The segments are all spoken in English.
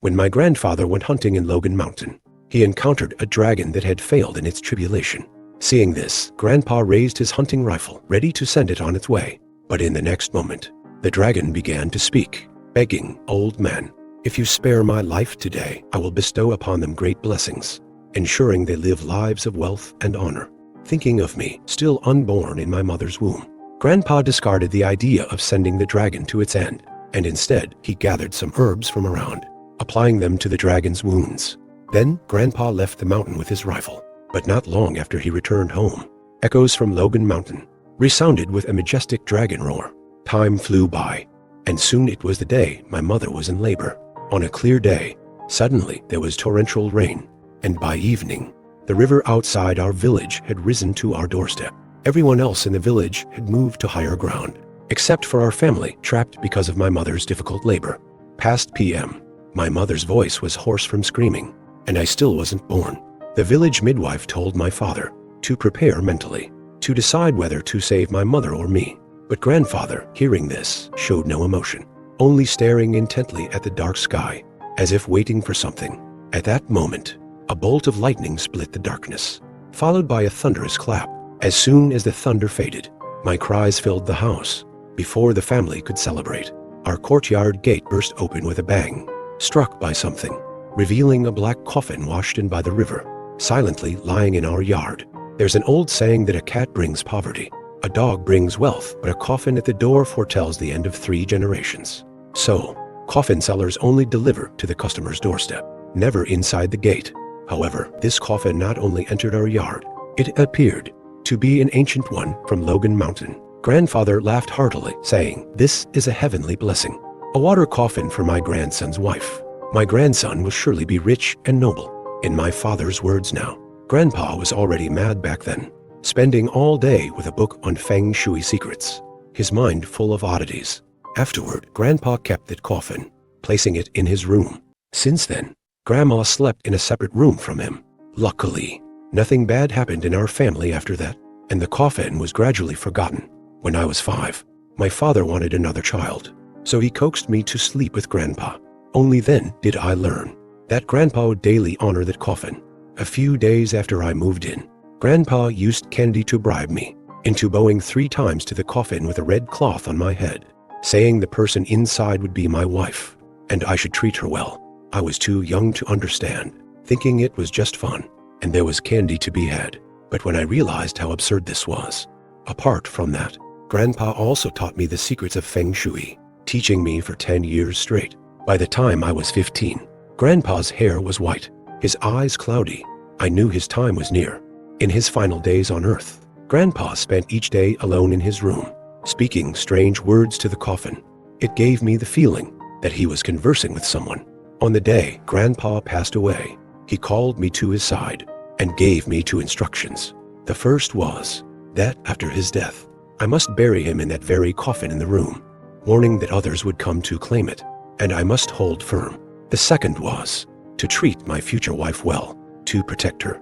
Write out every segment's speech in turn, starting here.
When my grandfather went hunting in Logan Mountain, he encountered a dragon that had failed in its tribulation. Seeing this, Grandpa raised his hunting rifle, ready to send it on its way. But in the next moment, the dragon began to speak, begging, "Old man, if you spare my life today, I will bestow upon them great blessings, ensuring they live lives of wealth and honor." Thinking of me, still unborn in my mother's womb, Grandpa discarded the idea of sending the dragon to its end, and instead he gathered some herbs from around, applying them to the dragon's wounds. Then Grandpa left the mountain with his rifle, but not long after he returned home, echoes from Logan Mountain resounded with a majestic dragon roar. Time flew by, and soon it was the day my mother was in labor. On a clear day, suddenly there was torrential rain, and by evening, the river outside our village had risen to our doorstep. Everyone else in the village had moved to higher ground, except for our family trapped because of my mother's difficult labor. Past PM, my mother's voice was hoarse from screaming, and I still wasn't born. The village midwife told my father to prepare mentally, to decide whether to save my mother or me. But grandfather, hearing this, showed no emotion, only staring intently at the dark sky, as if waiting for something. At that moment, a bolt of lightning split the darkness, followed by a thunderous clap. As soon as the thunder faded, my cries filled the house. Before the family could celebrate, our courtyard gate burst open with a bang, struck by something, revealing a black coffin washed in by the river, silently lying in our yard. There's an old saying that a cat brings poverty, a dog brings wealth, but a coffin at the door foretells the end of 3 generations. So, coffin sellers only deliver to the customer's doorstep, never inside the gate. However, this coffin not only entered our yard, it appeared to be an ancient one from Logan Mountain. Grandfather laughed heartily, saying, "This is a heavenly blessing, a water coffin for my grandson's wife. My grandson will surely be rich and noble." In my father's words now, Grandpa was already mad back then, spending all day with a book on Feng Shui secrets, his mind full of oddities. Afterward, Grandpa kept that coffin, placing it in his room. Since then, Grandma slept in a separate room from him. Luckily, nothing bad happened in our family after that, and the coffin was gradually forgotten. When I was 5, my father wanted another child, so he coaxed me to sleep with Grandpa. Only then did I learn that Grandpa would daily honor that coffin. A few days after I moved in, Grandpa used candy to bribe me into bowing 3 times to the coffin with a red cloth on my head, saying the person inside would be my wife, and I should treat her well. I was too young to understand, thinking it was just fun, and there was candy to be had. But when I realized how absurd this was, apart from that, Grandpa also taught me the secrets of Feng Shui, teaching me for 10 years straight. By the time I was 15, Grandpa's hair was white, his eyes cloudy. I knew his time was near. In his final days on Earth, Grandpa spent each day alone in his room, speaking strange words to the coffin. It gave me the feeling that he was conversing with someone. On the day Grandpa passed away, he called me to his side and gave me 2 instructions. The first was that after his death, I must bury him in that very coffin in the room, warning that others would come to claim it, and I must hold firm. The second was to treat my future wife well, to protect her.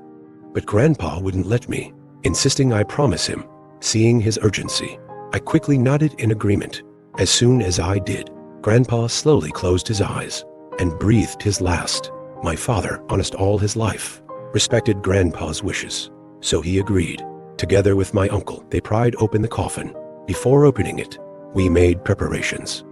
But Grandpa wouldn't let me, insisting I promise him. Seeing his urgency, I quickly nodded in agreement. As soon as I did, Grandpa slowly closed his eyes and breathed his last. My father, honest all his life, respected Grandpa's wishes, so he agreed. Together with my uncle, they pried open the coffin. Before opening it, we made preparations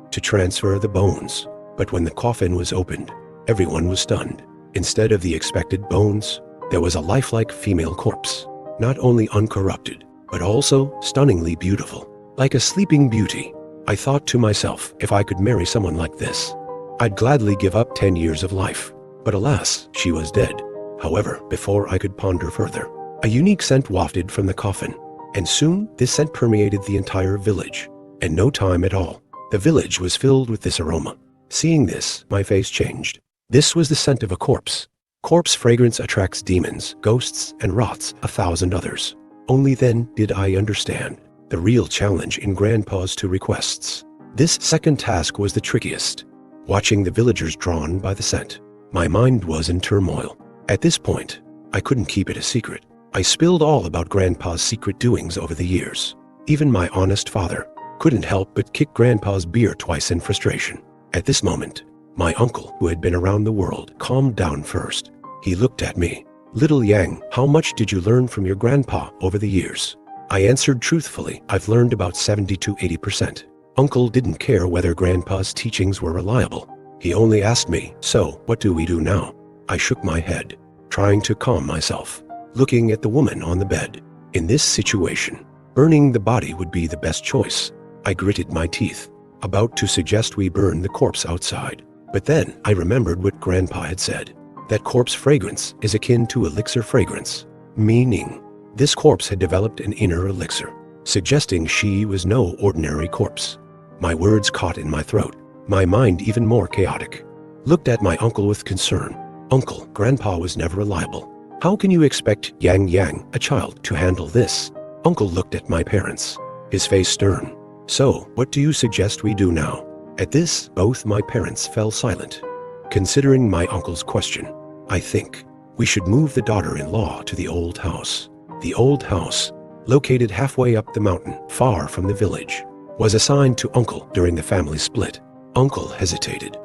to transfer the bones. But when the coffin was opened, everyone was stunned. Instead of the expected bones, there was a lifelike female corpse, not only uncorrupted, but also stunningly beautiful, like a sleeping beauty. I thought to myself, if I could marry someone like this, I'd gladly give up 10 years of life. But alas, she was dead. However, before I could ponder further, a unique scent wafted from the coffin, and soon this scent permeated the entire village. In no time at all, the village was filled with this aroma. Seeing this, my face changed. This was the scent of a corpse. Corpse fragrance attracts demons, ghosts, and rots 1,000 others. Only then did I understand the real challenge in Grandpa's 2 requests. This second task was the trickiest. Watching the villagers drawn by the scent, my mind was in turmoil. At this point, I couldn't keep it a secret. I spilled all about Grandpa's secret doings over the years. Even my honest father couldn't help but kick Grandpa's beer twice in frustration. At this moment, My uncle, who had been around the world, calmed down first. He looked at me. "Little Yang, how much did you learn from your grandpa over the years?" I answered truthfully, "I've learned about 70 to 80%. Uncle didn't care whether grandpa's teachings were reliable. He only asked me, "So, what do we do now?" I shook my head, trying to calm myself, looking at the woman on the bed. In this situation, burning the body would be the best choice. I gritted my teeth, about to suggest we burn the corpse outside. But then I remembered what Grandpa had said, that corpse fragrance is akin to elixir fragrance, meaning this corpse had developed an inner elixir, suggesting she was no ordinary corpse. My words caught in my throat, my mind even more chaotic. Looked at my uncle with concern. "Uncle, Grandpa was never reliable. How can you expect Yang, a child, to handle this?" Uncle looked at my parents, his face stern. "So, what do you suggest we do now?" At this, both my parents fell silent. Considering my uncle's question, I think we should move the daughter-in-law to the old house. The old house, located halfway up the mountain, far from the village, was assigned to Uncle during the family split. Uncle hesitated.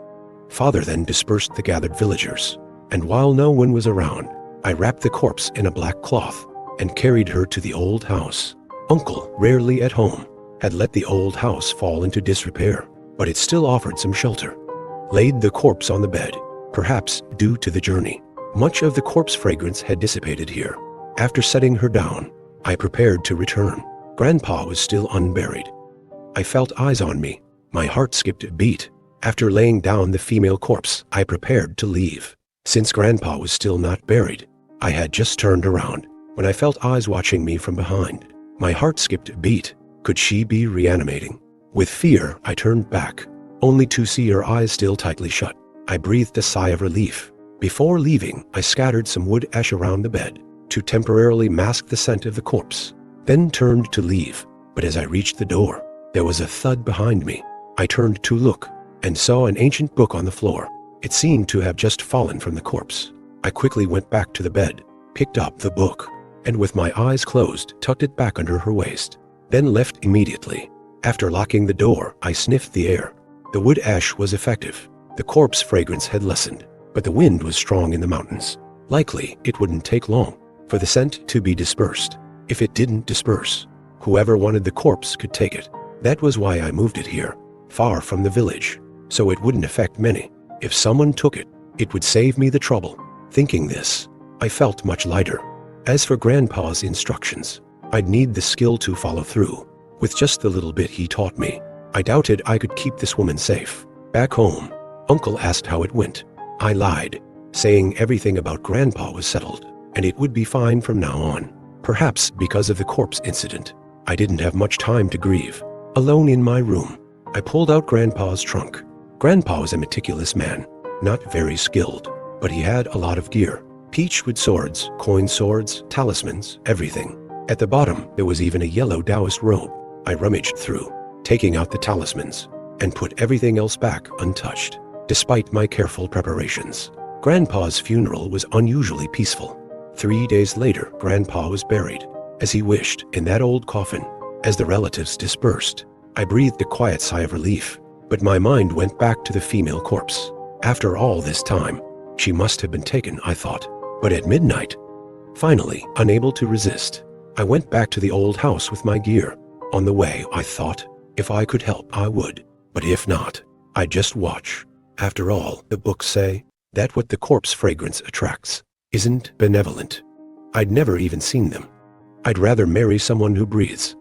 Father then dispersed the gathered villagers, and while no one was around, I wrapped the corpse in a black cloth and carried her to the old house. Uncle, rarely at home, had let the old house fall into disrepair, but it still offered some shelter. Laid the corpse on the bed, perhaps due to the journey. Much of the corpse fragrance had dissipated here. After setting her down, I prepared to return. Grandpa was still unburied. I felt eyes on me. My heart skipped a beat. After laying down the female corpse, I prepared to leave. Since Grandpa was still not buried, I had just turned around when I felt eyes watching me from behind. My heart skipped a beat. Could she be reanimating? With fear, I turned back, only to see her eyes still tightly shut. I breathed a sigh of relief. Before leaving, I scattered some wood ash around the bed to temporarily mask the scent of the corpse, then turned to leave. But as I reached the door, there was a thud behind me. I turned to look and saw an ancient book on the floor. It seemed to have just fallen from the corpse. I quickly went back to the bed, picked up the book, and with my eyes closed, tucked it back under her waist, then left immediately. After locking the door, I sniffed the air. The wood ash was effective. The corpse fragrance had lessened, but the wind was strong in the mountains. Likely, it wouldn't take long for the scent to be dispersed. If it didn't disperse, whoever wanted the corpse could take it. That was why I moved it here, far from the village, so it wouldn't affect many. If someone took it, it would save me the trouble. Thinking this, I felt much lighter. As for Grandpa's instructions, I'd need the skill to follow through. With just the little bit he taught me, I doubted I could keep this woman safe. Back home, Uncle asked how it went. I lied, saying everything about Grandpa was settled, and it would be fine from now on. Perhaps because of the corpse incident, I didn't have much time to grieve. Alone in my room, I pulled out Grandpa's trunk. Grandpa was a meticulous man, not very skilled, but he had a lot of gear. Peachwood swords, coin swords, talismans, everything. At the bottom, there was even a yellow Taoist robe. I rummaged through, taking out the talismans, and put everything else back untouched. Despite my careful preparations, Grandpa's funeral was unusually peaceful. 3 days later, Grandpa was buried, as he wished, in that old coffin. As the relatives dispersed, I breathed a quiet sigh of relief, but my mind went back to the female corpse. After all this time, she must have been taken, I thought. But at midnight, finally, unable to resist, I went back to the old house with my gear. On the way, I thought, if I could help, I would. But if not, I'd just watch. After all, the books say that what the corpse fragrance attracts isn't benevolent. I'd never even seen them. I'd rather marry someone who breathes.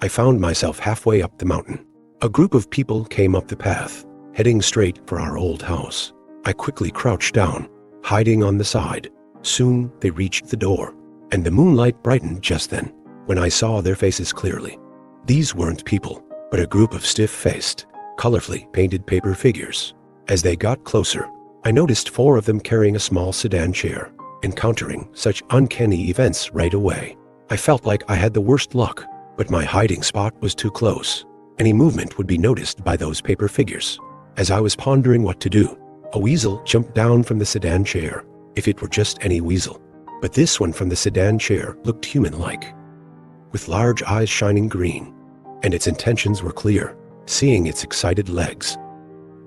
I found myself halfway up the mountain. A group of people came up the path, heading straight for our old house. I quickly crouched down, hiding on the side. Soon they reached the door, and the moonlight brightened just then, when I saw their faces clearly. These weren't people, but a group of stiff-faced, colorfully painted paper figures. As they got closer, I noticed 4 of them carrying a small sedan chair. Encountering such uncanny events right away, I felt like I had the worst luck, but my hiding spot was too close. Any movement would be noticed by those paper figures. As I was pondering what to do, a weasel jumped down from the sedan chair, if it were just any weasel. But this one from the sedan chair looked human-like, with large eyes shining green, and its intentions were clear. Seeing its excited legs,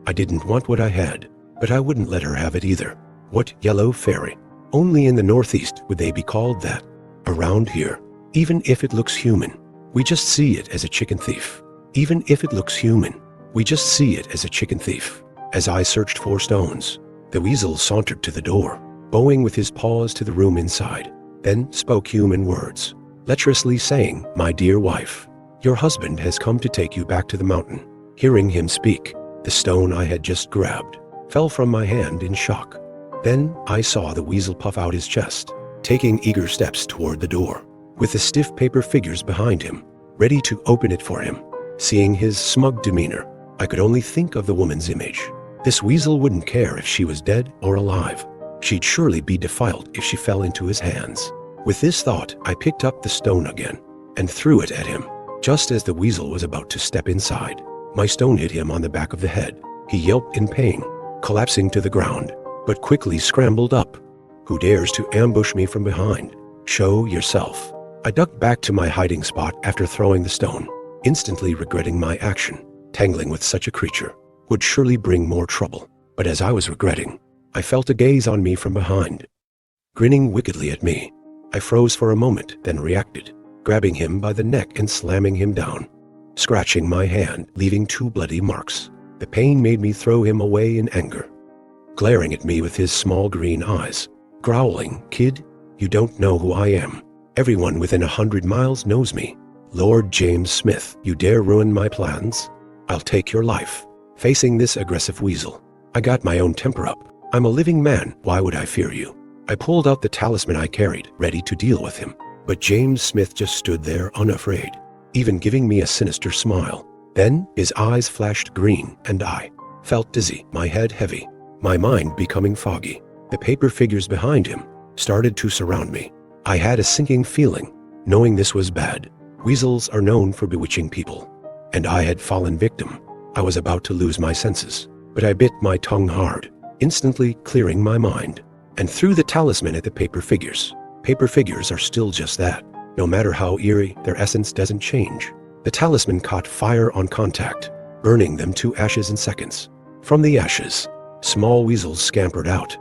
I didn't want what I had. but I wouldn't let her have it either. What yellow fairy? Only in the Northeast would they be called that. Around here, even if it looks human, we just see it as a chicken thief. Even if it looks human, we just see it as a chicken thief. As I searched for stones, the weasel sauntered to the door, bowing with his paws to the room inside, then spoke human words, lecherously saying, "My dear wife, your husband has come to take you back to the mountain." Hearing him speak, the stone I had just grabbed fell from my hand in shock. Then I saw the weasel puff out his chest, taking eager steps toward the door, with the stiff paper figures behind him, ready to open it for him. Seeing his smug demeanor, I could only think of the woman's image. This weasel wouldn't care if she was dead or alive. She'd surely be defiled if she fell into his hands. With this thought, I picked up the stone again and threw it at him. Just as the weasel was about to step inside, my stone hit him on the back of the head. He yelped in pain, collapsing to the ground, but quickly scrambled up. Who dares to ambush me from behind? Show yourself. I ducked back to my hiding spot after throwing the stone, instantly regretting my action. Tangling with such a creature would surely bring more trouble. But as I was regretting, I felt a gaze on me from behind. Grinning wickedly at me, I froze for a moment, then reacted, grabbing him by the neck and slamming him down, scratching my hand, leaving 2 bloody marks. The pain made me throw him away in anger, glaring at me with his small green eyes, growling, "Kid, you don't know who I am. Everyone within 100 miles knows me. Lord James Smith, you dare ruin my plans? I'll take your life." Facing this aggressive weasel, I got my own temper up. I'm a living man, why would I fear you? I pulled out the talisman I carried, ready to deal with him. But James Smith just stood there unafraid, even giving me a sinister smile. Then his eyes flashed green, and I felt dizzy, my head heavy, my mind becoming foggy. The paper figures behind him started to surround me. I had a sinking feeling, knowing this was bad. Weasels are known for bewitching people, and I had fallen victim. I was about to lose my senses, but I bit my tongue hard, instantly clearing my mind, and threw the talisman at the paper figures. Paper figures are still just that. No matter how eerie, their essence doesn't change. The talisman caught fire on contact, burning them to ashes in seconds. From the ashes, small weasels scampered out,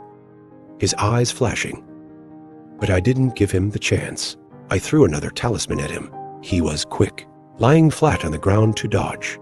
his eyes flashing. But I didn't give him the chance. I threw another talisman at him. He was quick, lying flat on the ground to dodge,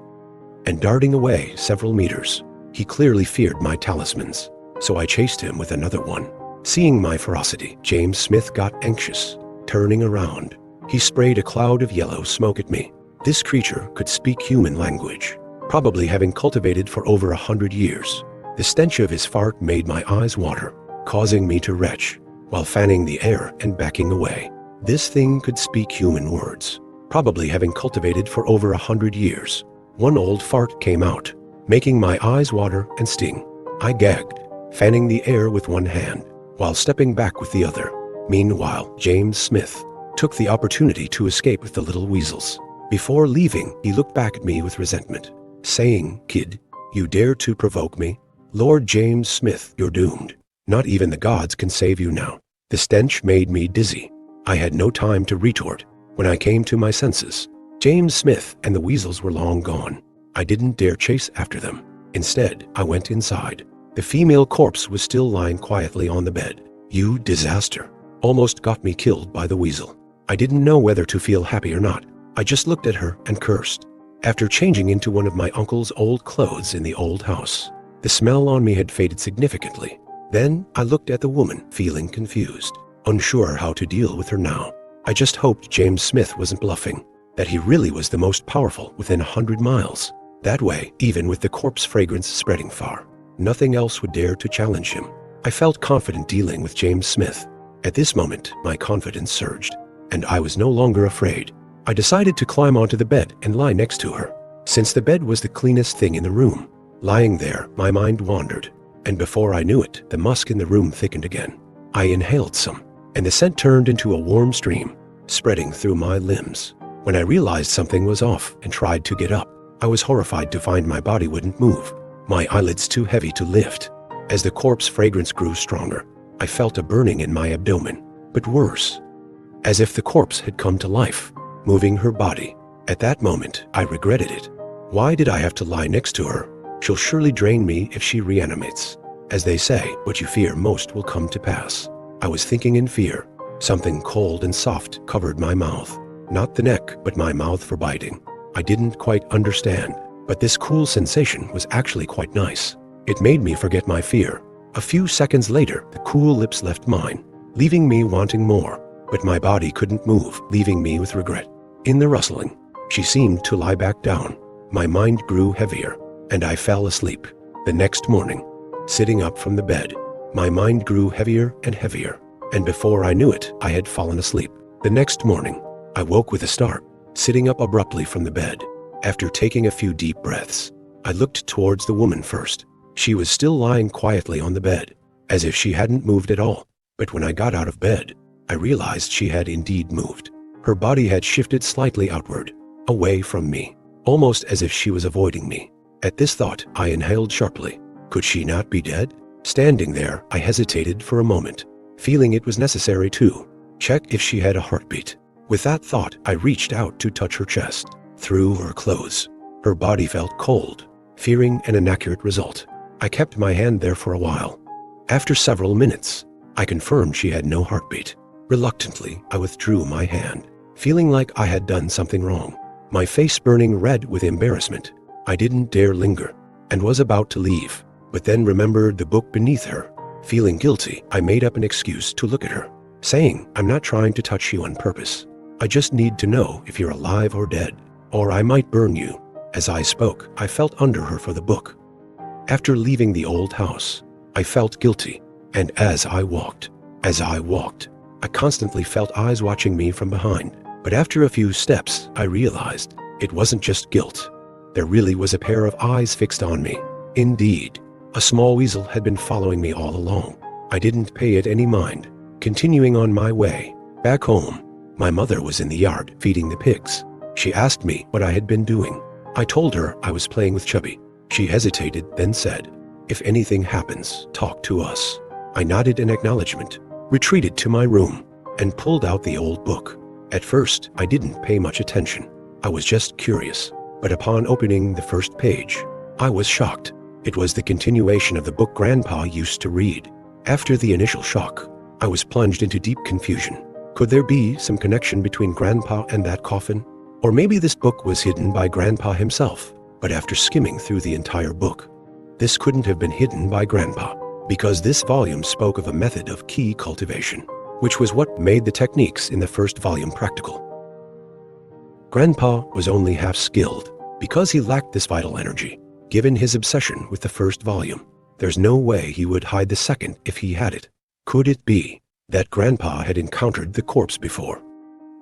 and darting away several meters. He clearly feared my talismans, so I chased him with another one. Seeing my ferocity, James Smith got anxious, turning around. He sprayed a cloud of yellow smoke at me. This creature could speak human language, probably having cultivated for over 100 years. The stench of his fart made my eyes water, causing me to retch, while fanning the air and backing away. This thing could speak human words, probably having cultivated for over 100 years. One old fart came out, making my eyes water and sting. I gagged, fanning the air with one hand, while stepping back with the other. Meanwhile, James Smith took the opportunity to escape with the little weasels. Before leaving, he looked back at me with resentment, saying, "Kid, you dare to provoke me? Lord James Smith, you're doomed. Not even the gods can save you now." The stench made me dizzy. I had no time to retort. When I came to my senses, James Smith and the weasels were long gone. I didn't dare chase after them. Instead, I went inside. The female corpse was still lying quietly on the bed. "You disaster. Almost got me killed by the weasel." I didn't know whether to feel happy or not. I just looked at her and cursed. After changing into one of my uncle's old clothes in the old house, the smell on me had faded significantly. Then I looked at the woman, feeling confused, unsure how to deal with her now. I just hoped James Smith wasn't bluffing, that he really was the most powerful within 100 miles. That way, even with the corpse fragrance spreading far, nothing else would dare to challenge him. I felt confident dealing with James Smith. At this moment, my confidence surged, and I was no longer afraid. I decided to climb onto the bed and lie next to her, since the bed was the cleanest thing in the room. Lying there, my mind wandered, and before I knew it, the musk in the room thickened again. I inhaled some, and the scent turned into a warm stream, spreading through my limbs. When I realized something was off and tried to get up, I was horrified to find my body wouldn't move, my eyelids too heavy to lift. As the corpse fragrance grew stronger, I felt a burning in my abdomen, but worse, as if the corpse had come to life, moving her body. At that moment, I regretted it. Why did I have to lie next to her? She'll surely drain me if she reanimates. As they say, what you fear most will come to pass. I was thinking in fear. Something cold and soft covered my mouth. Not the neck, but my mouth for biting. I didn't quite understand, but this cool sensation was actually quite nice. It made me forget my fear. A few seconds later, the cool lips left mine, leaving me wanting more, but my body couldn't move, leaving me with regret. In the rustling, she seemed to lie back down. My mind grew heavier, and I fell asleep. The next morning, sitting up from the bed, my mind grew heavier and heavier, and before I knew it, I had fallen asleep. The next morning, I woke with a start, sitting up abruptly from the bed. After taking a few deep breaths, I looked towards the woman first. She was still lying quietly on the bed, as if she hadn't moved at all. But when I got out of bed, I realized she had indeed moved. Her body had shifted slightly outward, away from me, almost as if she was avoiding me. At this thought, I inhaled sharply. Could she not be dead? Standing there, I hesitated for a moment, feeling it was necessary to check if she had a heartbeat. With that thought, I reached out to touch her chest. Through her clothes, her body felt cold. Fearing an inaccurate result, I kept my hand there for a while. After several minutes, I confirmed she had no heartbeat. Reluctantly, I withdrew my hand, feeling like I had done something wrong. My face burning red with embarrassment, I didn't dare linger, and was about to leave, but then remembered the book beneath her. Feeling guilty, I made up an excuse to look at her, saying, "I'm not trying to touch you on purpose. I just need to know if you're alive or dead, or I might burn you." As I spoke, I felt under her for the book. After leaving the old house, I felt guilty, and as I walked, I constantly felt eyes watching me from behind. But after a few steps, I realized it wasn't just guilt. There really was a pair of eyes fixed on me. Indeed, a small weasel had been following me all along. I didn't pay it any mind. Continuing on my way back home, my mother was in the yard feeding the pigs. She asked me what I had been doing. I told her I was playing with Chubby. She hesitated, then said, "If anything happens, talk to us." I nodded in acknowledgement, retreated to my room, and pulled out the old book. At first, I didn't pay much attention. I was just curious. But upon opening the first page, I was shocked. It was the continuation of the book Grandpa used to read. After the initial shock, I was plunged into deep confusion. Could there be some connection between Grandpa and that coffin? Or maybe this book was hidden by Grandpa himself. But after skimming through the entire book, this couldn't have been hidden by Grandpa, because this volume spoke of a method of key cultivation, which was what made the techniques in the first volume practical. Grandpa was only half skilled because he lacked this vital energy. Given his obsession with the first volume, there's no way he would hide the second if he had it. Could it be that Grandpa had encountered the corpse before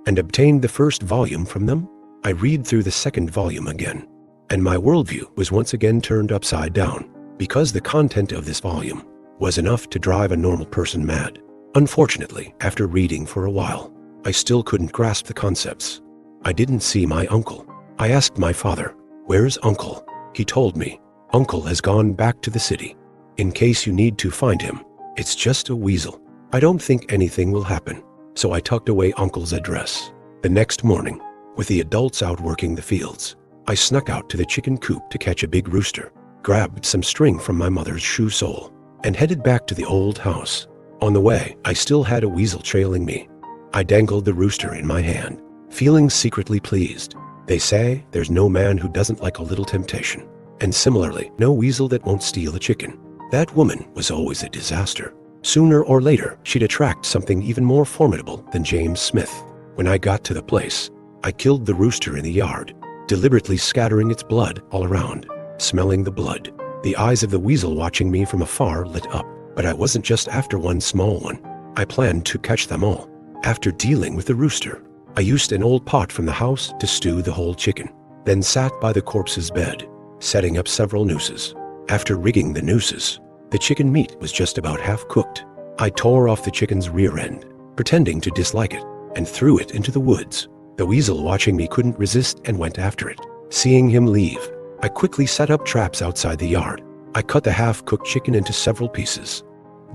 and obtained the first volume from them? I read through the second volume again, and my worldview was once again turned upside down, because the content of this volume was enough to drive a normal person mad. Unfortunately, after reading for a while, I still couldn't grasp the concepts. I didn't see my uncle. I asked my father, "Where's Uncle?" He told me, "Uncle has gone back to the city. In case you need to find him, it's just a weasel. I don't think anything will happen." So I tucked away Uncle's address. The next morning, with the adults out working the fields, I snuck out to the chicken coop to catch a big rooster, grabbed some string from my mother's shoe sole, and headed back to the old house. On the way, I still had a weasel trailing me. I dangled the rooster in my hand, feeling secretly pleased. They say there's no man who doesn't like a little temptation, and similarly, no weasel that won't steal a chicken. That woman was always a disaster. Sooner or later, she'd attract something even more formidable than James Smith. When I got to the place, I killed the rooster in the yard, deliberately scattering its blood all around. Smelling the blood, the eyes of the weasel watching me from afar lit up. But I wasn't just after one small one. I planned to catch them all. After dealing with the rooster, I used an old pot from the house to stew the whole chicken, then sat by the corpse's bed, setting up several nooses. After rigging the nooses, the chicken meat was just about half cooked. I tore off the chicken's rear end, pretending to dislike it, and threw it into the woods. The weasel watching me couldn't resist and went after it. Seeing him leave, I quickly set up traps outside the yard. I cut the half-cooked chicken into several pieces,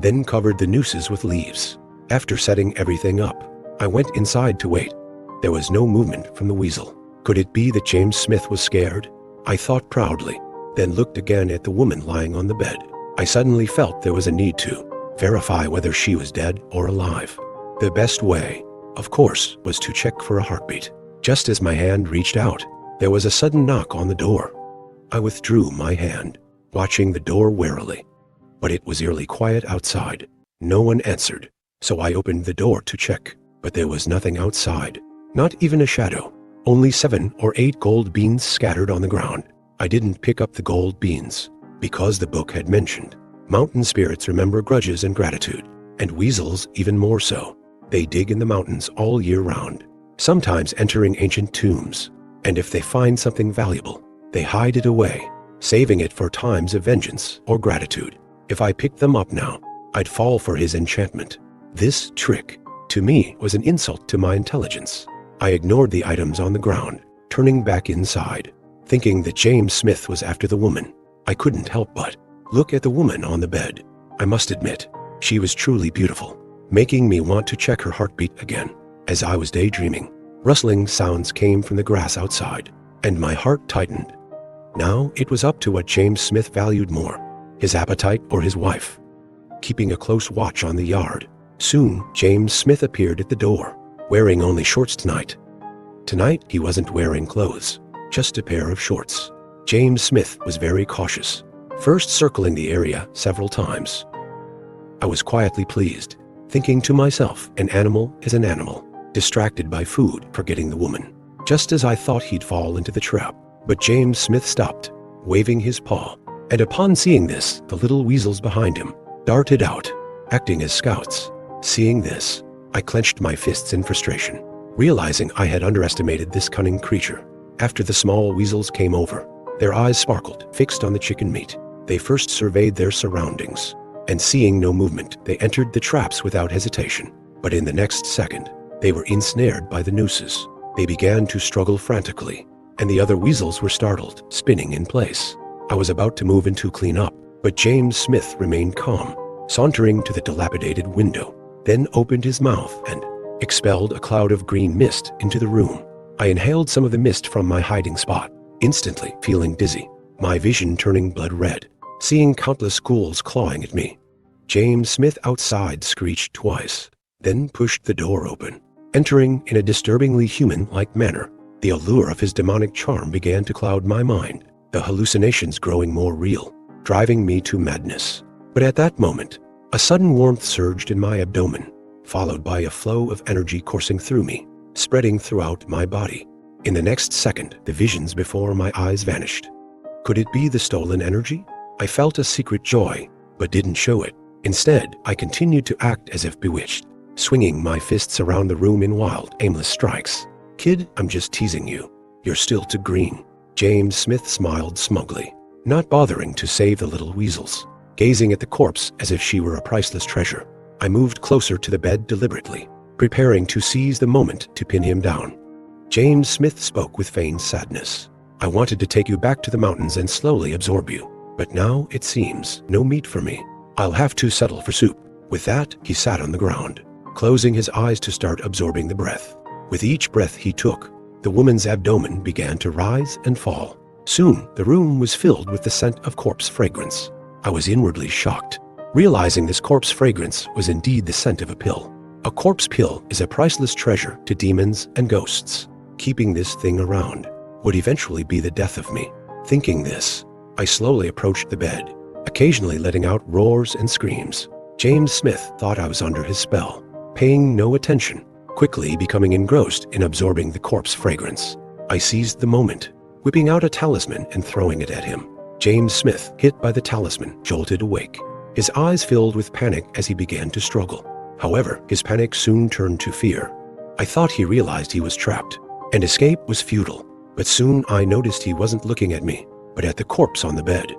then covered the nooses with leaves. After setting everything up, I went inside to wait. There was no movement from the weasel. Could it be that James Smith was scared? I thought proudly, then looked again at the woman lying on the bed. I suddenly felt there was a need to verify whether she was dead or alive. The best way, of course, was to check for a heartbeat. Just as my hand reached out, there was a sudden knock on the door. I withdrew my hand, watching the door warily. But it was eerily quiet outside. No one answered, so I opened the door to check, but there was nothing outside, not even a shadow. Only 7 or 8 gold beans scattered on the ground. I didn't pick up the gold beans, because the book had mentioned mountain spirits remember grudges and gratitude, and weasels even more so. They dig in the mountains all year round, sometimes entering ancient tombs, and if they find something valuable, they hide it away, saving it for times of vengeance or gratitude. If I picked them up now, I'd fall for his enchantment. This trick, to me, was an insult to my intelligence. I ignored the items on the ground, turning back inside, thinking that James Smith was after the woman. I couldn't help but look at the woman on the bed. I must admit, she was truly beautiful, making me want to check her heartbeat again. As I was daydreaming, rustling sounds came from the grass outside, and my heart tightened. Now it was up to what James Smith valued more, his appetite or his wife. Keeping a close watch on the yard, soon James Smith appeared at the door, wearing only shorts tonight. Tonight he wasn't wearing clothes, just a pair of shorts. James Smith was very cautious, first circling the area several times. I was quietly pleased, thinking to myself, an animal is an animal, distracted by food, forgetting the woman. Just as I thought he'd fall into the trap, but James Smith stopped, waving his paw, and upon seeing this, the little weasels behind him darted out, acting as scouts. Seeing this, I clenched my fists in frustration, realizing I had underestimated this cunning creature. After the small weasels came over, their eyes sparkled, fixed on the chicken meat. They first surveyed their surroundings, and seeing no movement, they entered the traps without hesitation. But in the next second, they were ensnared by the nooses. They began to struggle frantically, and the other weasels were startled, spinning in place. I was about to move in to clean up, but James Smith remained calm, sauntering to the dilapidated window, then opened his mouth and expelled a cloud of green mist into the room. I inhaled some of the mist from my hiding spot, instantly feeling dizzy, my vision turning blood red, seeing countless ghouls clawing at me. James Smith outside screeched twice, then pushed the door open, entering in a disturbingly human-like manner. The allure of his demonic charm began to cloud my mind, the hallucinations growing more real, driving me to madness. But at that moment, a sudden warmth surged in my abdomen, followed by a flow of energy coursing through me, spreading throughout my body. In the next second, the visions before my eyes vanished. Could it be the stolen energy? I felt a secret joy, but didn't show it. Instead, I continued to act as if bewitched, swinging my fists around the room in wild, aimless strikes. Kid, I'm just teasing you. You're still too green. James Smith smiled smugly, not bothering to save the little weasels, gazing at the corpse as if she were a priceless treasure. I moved closer to the bed deliberately, preparing to seize the moment to pin him down. James Smith spoke with feigned sadness. I wanted to take you back to the mountains and slowly absorb you, but now it seems no meat for me. I'll have to settle for soup. With that, he sat on the ground, closing his eyes to start absorbing the breath. With each breath he took, the woman's abdomen began to rise and fall. Soon, the room was filled with the scent of corpse fragrance. I was inwardly shocked, realizing this corpse fragrance was indeed the scent of a pill. A corpse pill is a priceless treasure to demons and ghosts. Keeping this thing around would eventually be the death of me. Thinking this, I slowly approached the bed, occasionally letting out roars and screams. James Smith thought I was under his spell, paying no attention, quickly becoming engrossed in absorbing the corpse fragrance. I seized the moment, whipping out a talisman and throwing it at him. James Smith, hit by the talisman, jolted awake. His eyes filled with panic as he began to struggle. However, his panic soon turned to fear. I thought he realized he was trapped, and escape was futile. But soon I noticed he wasn't looking at me, but at the corpse on the bed.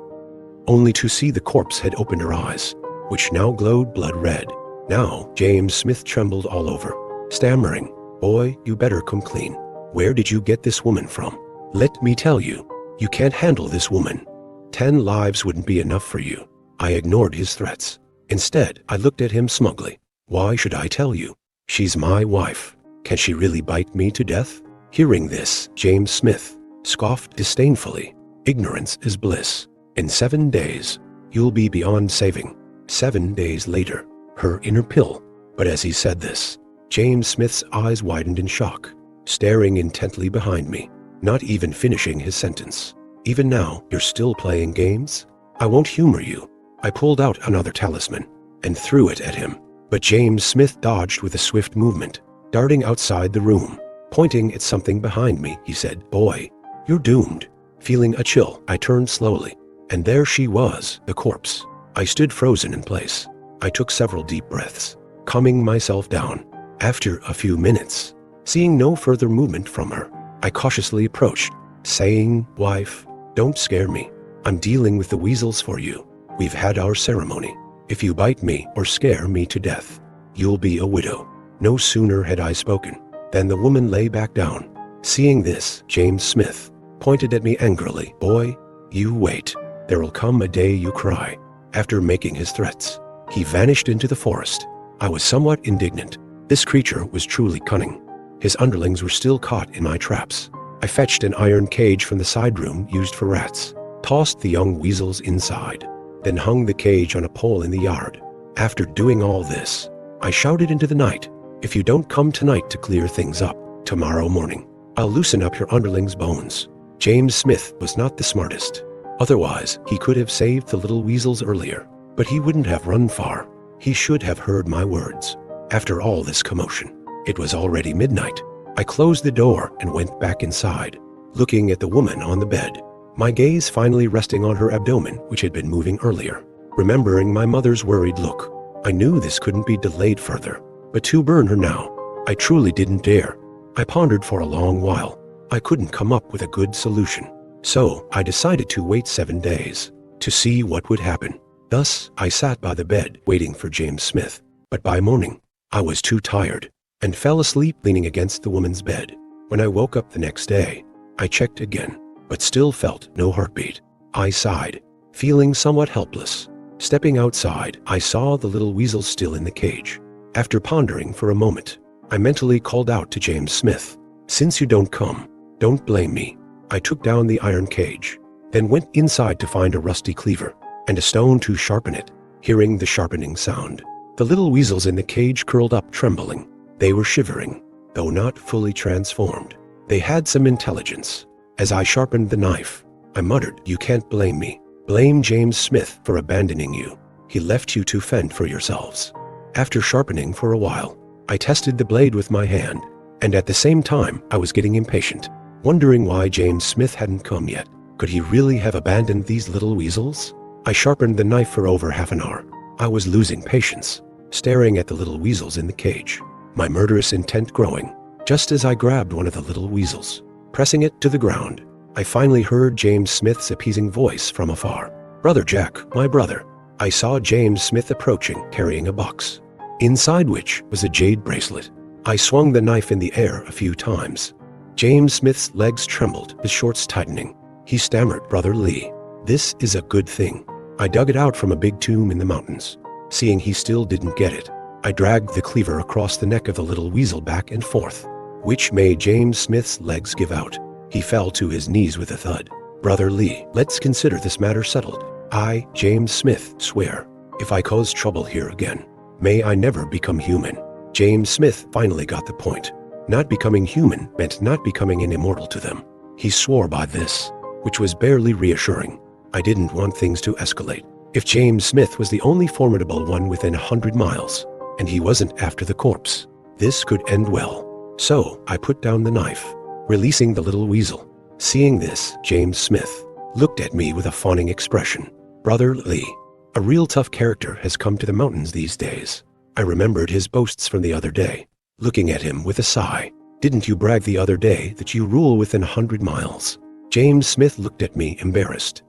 Only to see the corpse had opened her eyes, which now glowed blood red. Now, James Smith trembled all over, stammering, "Boy, you better come clean. Where did you get this woman from? Let me tell you, you can't handle this woman. 10 lives wouldn't be enough for you." I ignored his threats. Instead, I looked at him smugly. "Why should I tell you? She's my wife. Can she really bite me to death?" Hearing this, James Smith scoffed disdainfully. "Ignorance is bliss. In 7 days, You'll be beyond saving. 7 days later, her inner pill. But as he said this, James Smith's eyes widened in shock, staring intently behind me, not even finishing his sentence. Even now, you're still playing games? I won't humor you. I pulled out another talisman and threw it at him. But James Smith dodged with a swift movement, darting outside the room. Pointing at something behind me, he said, "Boy, you're doomed." Feeling a chill, I turned slowly, and there she was, the corpse. I stood frozen in place. I took several deep breaths, calming myself down. After a few minutes, seeing no further movement from her, I cautiously approached, saying, "Wife, don't scare me. I'm dealing with the weasels for you. We've had our ceremony. If you bite me or scare me to death, you'll be a widow." No sooner had I spoken than the woman lay back down. Seeing this, James Smith pointed at me angrily. "Boy, you wait. There'll come a day you cry." After making his threats, he vanished into the forest. I was somewhat indignant. This creature was truly cunning. His underlings were still caught in my traps. I fetched an iron cage from the side room used for rats, tossed the young weasels inside, then hung the cage on a pole in the yard. After doing all this, I shouted into the night, "If you don't come tonight to clear things up, tomorrow morning, I'll loosen up your underlings' bones." James Smith was not the smartest. Otherwise, he could have saved the little weasels earlier, but he wouldn't have run far. He should have heard my words. After all this commotion, it was already midnight. I closed the door and went back inside, looking at the woman on the bed, my gaze finally resting on her abdomen, which had been moving earlier. Remembering my mother's worried look, I knew this couldn't be delayed further. But to burn her now, I truly didn't dare. I pondered for a long while. I couldn't come up with a good solution. So I decided to wait 7 days to see what would happen. Thus, I sat by the bed waiting for James Smith. But by morning, I was too tired and fell asleep leaning against the woman's bed. When I woke up the next day, I checked again, but still felt no heartbeat. I sighed, feeling somewhat helpless. Stepping outside, I saw the little weasel still in the cage. After pondering for a moment, I mentally called out to James Smith, "Since you don't come, don't blame me." I took down the iron cage, then went inside to find a rusty cleaver and a stone to sharpen it. Hearing the sharpening sound, the little weasels in the cage curled up trembling. They were shivering, though not fully transformed. They had some intelligence. As I sharpened the knife, I muttered, "You can't blame me. Blame James Smith for abandoning you. He left you to fend for yourselves." After sharpening for a while, I tested the blade with my hand, and at the same time I was getting impatient, wondering why James Smith hadn't come yet. Could he really have abandoned these little weasels? I sharpened the knife for over half an hour. I was losing patience, staring at the little weasels in the cage, my murderous intent growing. Just as I grabbed one of the little weasels, pressing it to the ground, I finally heard James Smith's appeasing voice from afar. "Brother Jack, my brother." I saw James Smith approaching, carrying a box, inside which was a jade bracelet. I swung the knife in the air a few times. James Smith's legs trembled, his shorts tightening. He stammered, "Brother Lee, this is a good thing. I dug it out from a big tomb in the mountains." Seeing he still didn't get it, I dragged the cleaver across the neck of the little weasel back and forth, which made James Smith's legs give out. He fell to his knees with a thud. "Brother Lee, let's consider this matter settled. I, James Smith, swear, if I cause trouble here again, may I never become human." James Smith finally got the point. Not becoming human meant not becoming an immortal to them. He swore by this, which was barely reassuring. I didn't want things to escalate. If James Smith was the only formidable one within 100 miles, and he wasn't after the corpse, this could end well. So I put down the knife, releasing the little weasel. Seeing this, James Smith looked at me with a fawning expression. "Brother Lee, a real tough character has come to the mountains these days." I remembered his boasts from the other day, looking at him with a sigh. "Didn't you brag the other day that you rule within 100 miles? James Smith looked at me embarrassed.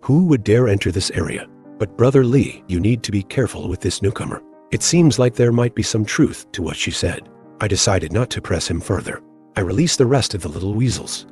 "Who would dare enter this area? But Brother Lee, you need to be careful with this newcomer. It seems like there might be some truth to what she said." I decided not to press him further. I released the rest of the little weasels.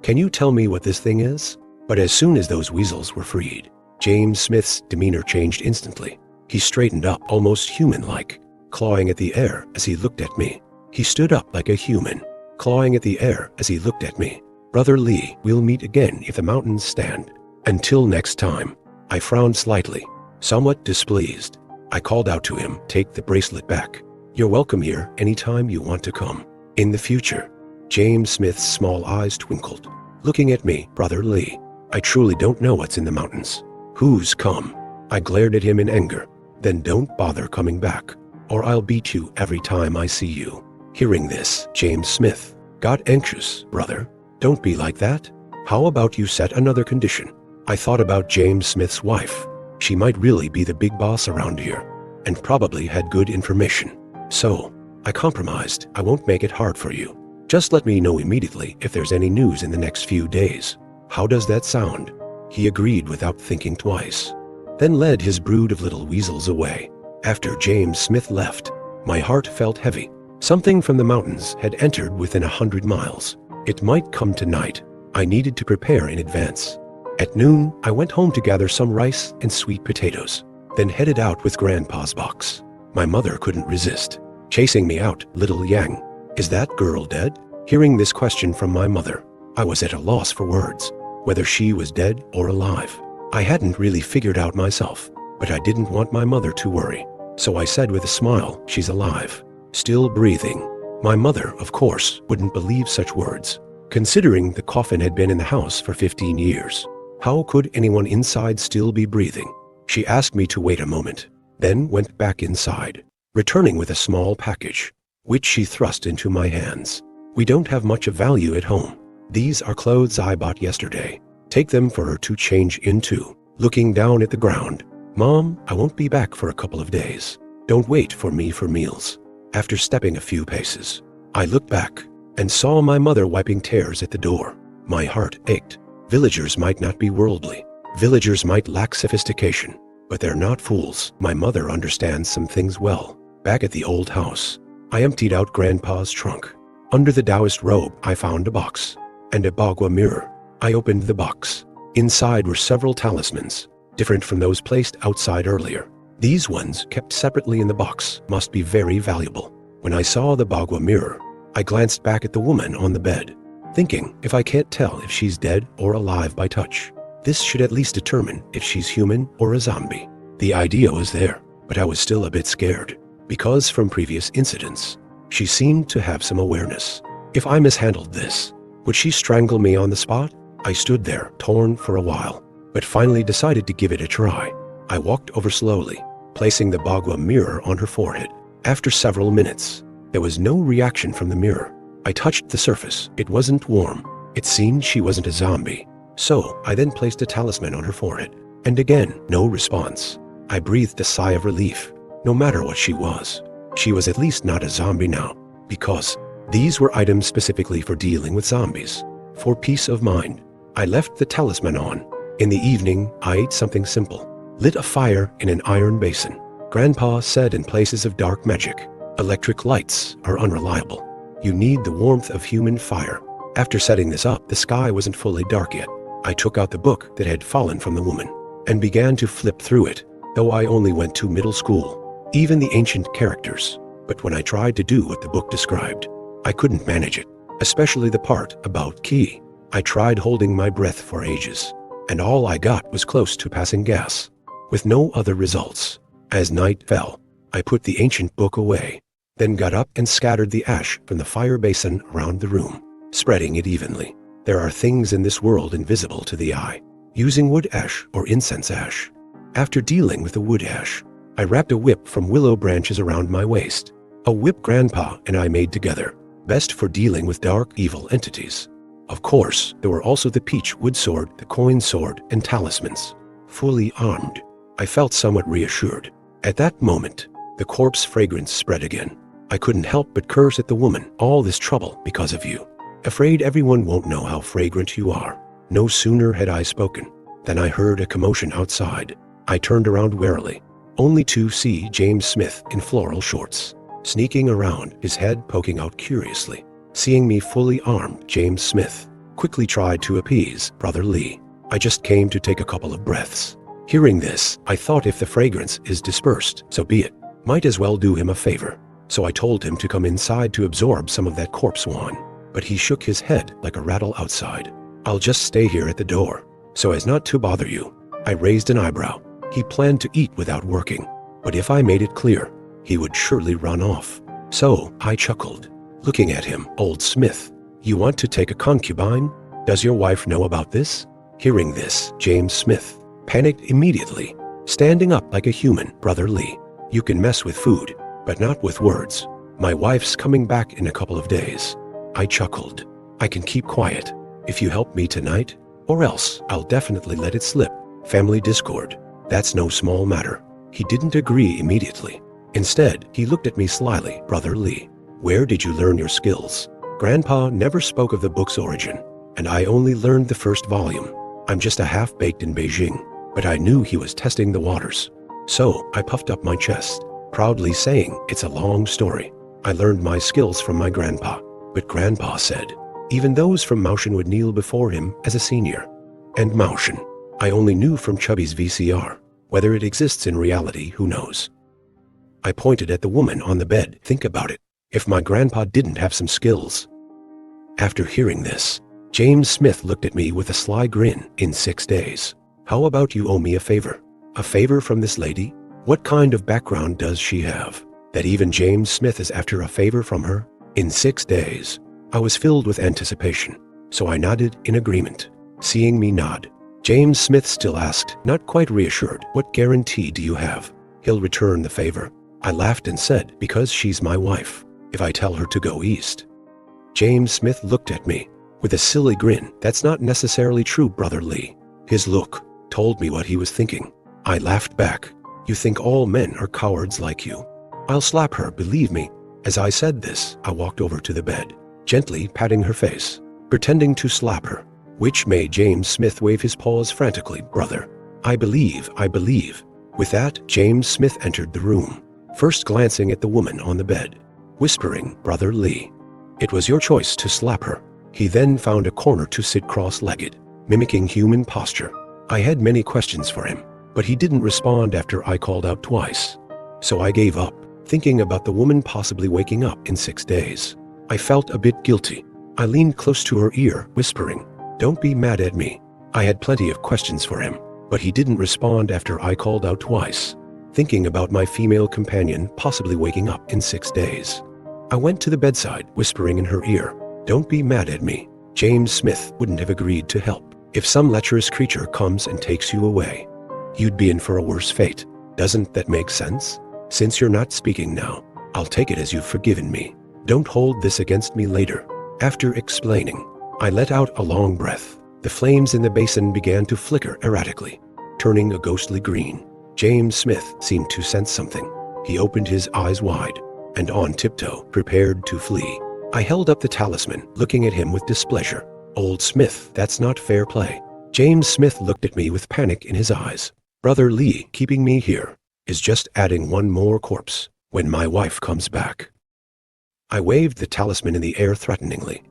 "Can you tell me what this thing is?" But as soon as those weasels were freed, James Smith's demeanor changed instantly. He straightened up, almost human-like, clawing at the air as he looked at me. He stood up like a human, clawing at the air as he looked at me. "Brother Lee, we'll meet again if the mountains stand. Until next time." I frowned slightly, somewhat displeased. I called out to him, "Take the bracelet back. You're welcome here anytime you want to come. In the future." James Smith's small eyes twinkled, looking at me. "Brother Lee, I truly don't know what's in the mountains." "Who's come?" I glared at him in anger. "Then don't bother coming back, or I'll beat you every time I see you." Hearing this, James Smith got anxious. "Brother, don't be like that. How about you set another condition?" I thought about James Smith's wife. She might really be the big boss around here, and probably had good information. So, I compromised. "I won't make it hard for you. Just let me know immediately if there's any news in the next few days. How does that sound?" He agreed without thinking twice, then led his brood of little weasels away. After James Smith left, my heart felt heavy. Something from the mountains had entered within 100 miles. It might come tonight. I needed to prepare in advance. At noon, I went home to gather some rice and sweet potatoes, then headed out with Grandpa's box. My mother couldn't resist, chasing me out. "Little Yang, is that girl dead?" Hearing this question from my mother, I was at a loss for words, whether she was dead or alive. I hadn't really figured out myself, but I didn't want my mother to worry. So I said with a smile, "She's alive, still breathing." My mother, of course, wouldn't believe such words, considering the coffin had been in the house for 15 years. How could anyone inside still be breathing? She asked me to wait a moment, then went back inside, returning with a small package, which she thrust into my hands. "We don't have much of value at home. These are clothes I bought yesterday. Take them for her to change into." Looking down at the ground, "Mom, I won't be back for a couple of days. Don't wait for me for meals." After stepping a few paces, I looked back and saw my mother wiping tears at the door. My heart ached. Villagers might not be worldly. Villagers might lack sophistication, but they're not fools. My mother understands some things well. Back at the old house, I emptied out Grandpa's trunk. Under the Taoist robe, I found a box and a bagua mirror. I opened the box. Inside were several talismans, different from those placed outside earlier. These ones, kept separately in the box, must be very valuable. When I saw the bagua mirror, I glanced back at the woman on the bed, thinking, if I can't tell if she's dead or alive by touch, this should at least determine if she's human or a zombie. The idea was there, but I was still a bit scared, because from previous incidents, she seemed to have some awareness. If I mishandled this, would she strangle me on the spot? I stood there, torn for a while, but finally decided to give it a try. I walked over slowly, placing the bagua mirror on her forehead. After several minutes, there was no reaction from the mirror. I touched the surface. It wasn't warm. It seemed she wasn't a zombie. So I then placed a talisman on her forehead, and again, no response. I breathed a sigh of relief. No matter what she was at least not a zombie now, because these were items specifically for dealing with zombies. For peace of mind, I left the talisman on. In the evening, I ate something simple, lit a fire in an iron basin. Grandpa said in places of dark magic, electric lights are unreliable. You need the warmth of human fire. After setting this up, the sky wasn't fully dark yet. I took out the book that had fallen from the woman and began to flip through it, though I only went to middle school. Even the ancient characters. But when I tried to do what the book described, I couldn't manage it, especially the part about ki. I tried holding my breath for ages, and all I got was close to passing gas, with no other results. As night fell, I put the ancient book away, then got up and scattered the ash from the fire basin around the room, spreading it evenly. There are things in this world invisible to the eye. Using wood ash or incense ash. After dealing with the wood ash, I wrapped a whip from willow branches around my waist. A whip Grandpa and I made together, best for dealing with dark, evil entities. Of course, there were also the peach wood sword, the coin sword, and talismans. Fully armed, I felt somewhat reassured. At that moment, the corpse fragrance spread again. I couldn't help but curse at the woman. All this trouble because of you. Afraid everyone won't know how fragrant you are. No sooner had I spoken than I heard a commotion outside. I turned around warily, only to see James Smith in floral shorts, sneaking around, his head poking out curiously. Seeing me fully armed, James Smith quickly tried to appease Brother Lee. I just came to take a couple of breaths. Hearing this, I thought if the fragrance is dispersed, so be it. Might as well do him a favor. So I told him to come inside to absorb some of that corpse wine. But he shook his head like a rattle outside. I'll just stay here at the door, so as not to bother you. I raised an eyebrow. He planned to eat without working, but if I made it clear, he would surely run off. So I chuckled, looking at him. Old Smith, you want to take a concubine? Does your wife know about this? Hearing this, James Smith panicked immediately, standing up like a human. Brother Lee, you can mess with food, but not with words. My wife's coming back in a couple of days. I chuckled. I can keep quiet if you help me tonight, or else I'll definitely let it slip. Family discord. That's no small matter. He didn't agree immediately. Instead, he looked at me slyly. Brother Lee, where did you learn your skills? Grandpa never spoke of the book's origin, and I only learned the first volume. I'm just a half-baked in Beijing, but I knew he was testing the waters. So I puffed up my chest, proudly saying, it's a long story. I learned my skills from my grandpa, but Grandpa said, even those from Maoshan would kneel before him as a senior. And Maoshan, I only knew from Chubby's VCR. Whether it exists in reality, who knows? I pointed at the woman on the bed. Think about it. If my grandpa didn't have some skills. After hearing this, James Smith looked at me with a sly grin. In 6 days. How about you owe me a favor? A favor from this lady? What kind of background does she have, that even James Smith is after a favor from her? In 6 days. I was filled with anticipation, so I nodded in agreement. Seeing me nod, James Smith still asked, not quite reassured, what guarantee do you have he'll return the favor? I laughed and said, because she's my wife, if I tell her to go east. James Smith looked at me with a silly grin. That's not necessarily true, Brother Lee. His look told me what he was thinking. I laughed back. You think all men are cowards like you? I'll slap her, believe me. As I said this, I walked over to the bed, gently patting her face, pretending to slap her, which made James Smith wave his paws frantically. Brother, I believe. With that, James Smith entered the room, first glancing at the woman on the bed, whispering, Brother Lee, it was your choice to slap her. He then found a corner to sit cross-legged, mimicking human posture. I had many questions for him, but he didn't respond after I called out twice. So I gave up, thinking about the woman possibly waking up in 6 days. I felt a bit guilty. I leaned close to her ear, whispering, don't be mad at me. I had plenty of questions for him, but he didn't respond after I called out twice, thinking about my female companion possibly waking up in 6 days. I went to the bedside, whispering in her ear, don't be mad at me. James Smith wouldn't have agreed to help. If some lecherous creature comes and takes you away, you'd be in for a worse fate. Doesn't that make sense? Since you're not speaking now, I'll take it as you've forgiven me. Don't hold this against me later. After explaining, I let out a long breath. The flames in the basin began to flicker erratically, turning a ghostly green. James Smith seemed to sense something. He opened his eyes wide, and on tiptoe, prepared to flee. I held up the talisman, looking at him with displeasure. Old Smith, that's not fair play. James Smith looked at me with panic in his eyes. Brother Lee, keeping me here, is just adding one more corpse when my wife comes back. I waved the talisman in the air threateningly.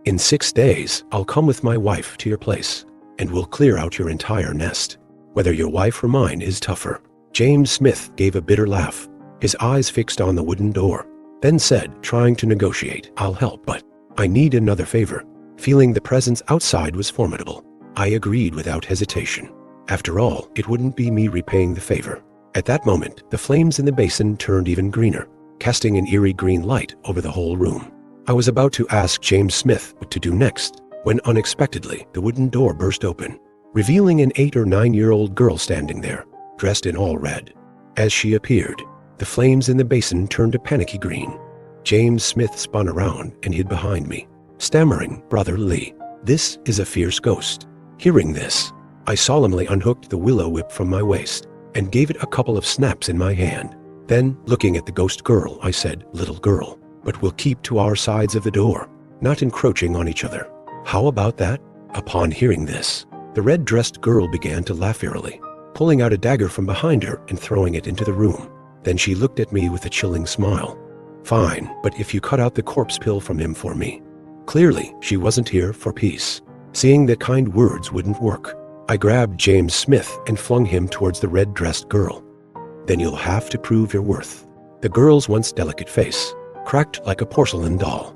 In 6 days, I'll come with my wife to your place, and we'll clear out your entire nest. Whether your wife or mine is tougher. James Smith gave a bitter laugh, his eyes fixed on the wooden door, then said, trying to negotiate, I'll help, but I need another favor. Feeling the presence outside was formidable, I agreed without hesitation. After all, it wouldn't be me repaying the favor. At that moment, the flames in the basin turned even greener, casting an eerie green light over the whole room. I was about to ask James Smith what to do next, when unexpectedly the wooden door burst open, revealing an 8 or 9-year-old girl standing there, dressed in all red. As she appeared, the flames in the basin turned a panicky green. James Smith spun around and hid behind me, stammering, Brother Lee, this is a fierce ghost. Hearing this, I solemnly unhooked the willow whip from my waist and gave it a couple of snaps in my hand. Then, looking at the ghost girl, I said, little girl, but we'll keep to our sides of the door, not encroaching on each other. How about that? Upon hearing this, the red-dressed girl began to laugh eerily, pulling out a dagger from behind her and throwing it into the room. Then she looked at me with a chilling smile. Fine, but if you cut out the corpse pill from him for me. Clearly, she wasn't here for peace. Seeing that kind words wouldn't work, I grabbed James Smith and flung him towards the red-dressed girl. Then you'll have to prove your worth. The girl's once delicate face cracked like a porcelain doll,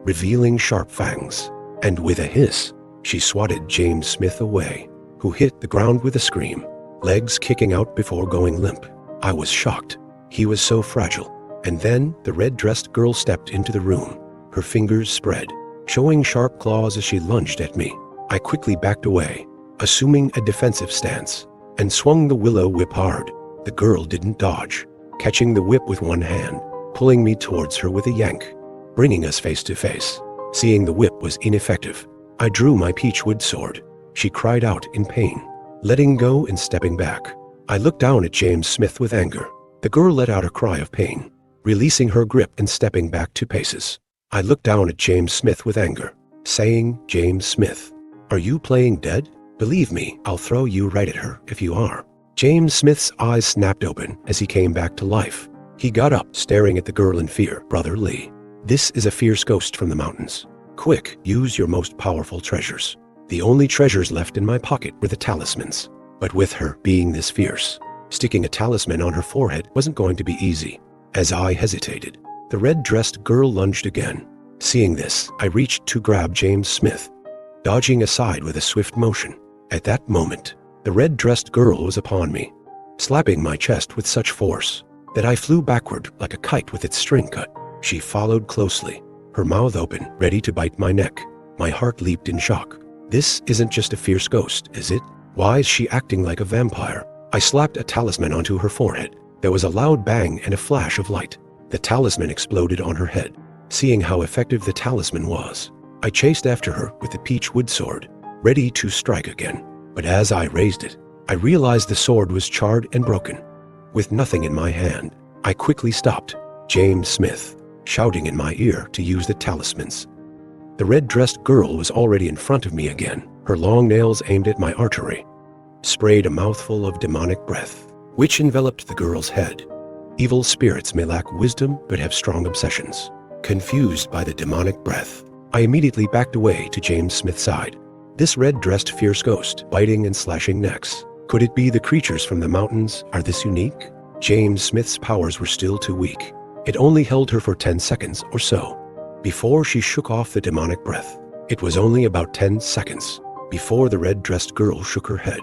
revealing sharp fangs, and with a hiss, she swatted James Smith away, who who hit the ground with a scream, legs kicking out before going limp. I was shocked. He was so fragile. And then the red-dressed girl stepped into the room, her fingers spread, showing sharp claws as she lunged at me. I quickly backed away, assuming a defensive stance, and swung the willow whip hard. The girl didn't dodge, catching the whip with one hand, pulling me towards her with a yank, bringing us face to face. Seeing the whip was ineffective, I drew my peachwood sword. She cried out in pain, letting go and stepping back. I looked down at James Smith with anger. The girl let out a cry of pain, releasing her grip and stepping back 2 paces. I looked down at James Smith with anger, saying, "James Smith, are you playing dead? Believe me, I'll throw you right at her if you are." James Smith's eyes snapped open as he came back to life. He got up, staring at the girl in fear. "Brother Lee, this is a fierce ghost from the mountains. Quick, use your most powerful treasures." The only treasures left in my pocket were the talismans. But with her being this fierce, sticking a talisman on her forehead wasn't going to be easy. As I hesitated, the red-dressed girl lunged again. Seeing this, I reached to grab James Smith, dodging aside with a swift motion. At that moment, the red-dressed girl was upon me, slapping my chest with such force that I flew backward like a kite with its string cut. She followed closely, her mouth open, ready to bite my neck. My heart leaped in shock. This isn't just a fierce ghost, is it? Why is she acting like a vampire? I slapped a talisman onto her forehead. There was a loud bang and a flash of light. The talisman exploded on her head. Seeing how effective the talisman was, I chased after her with the peachwood sword, ready to strike again. But as I raised it, I realized the sword was charred and broken. With nothing in my hand, I quickly stopped James Smith, shouting in my ear to use the talismans. The red-dressed girl was already in front of me again, her long nails aimed at my artery, sprayed a mouthful of demonic breath, which enveloped the girl's head. Evil spirits may lack wisdom but have strong obsessions. Confused by the demonic breath, I immediately backed away to James Smith's side. This red-dressed fierce ghost, biting and slashing necks. Could it be the creatures from the mountains? Are this unique? James Smith's powers were still too weak. It only held her for 10 seconds or so before she shook off the demonic breath. It was only about 10 seconds before the red-dressed girl shook her head,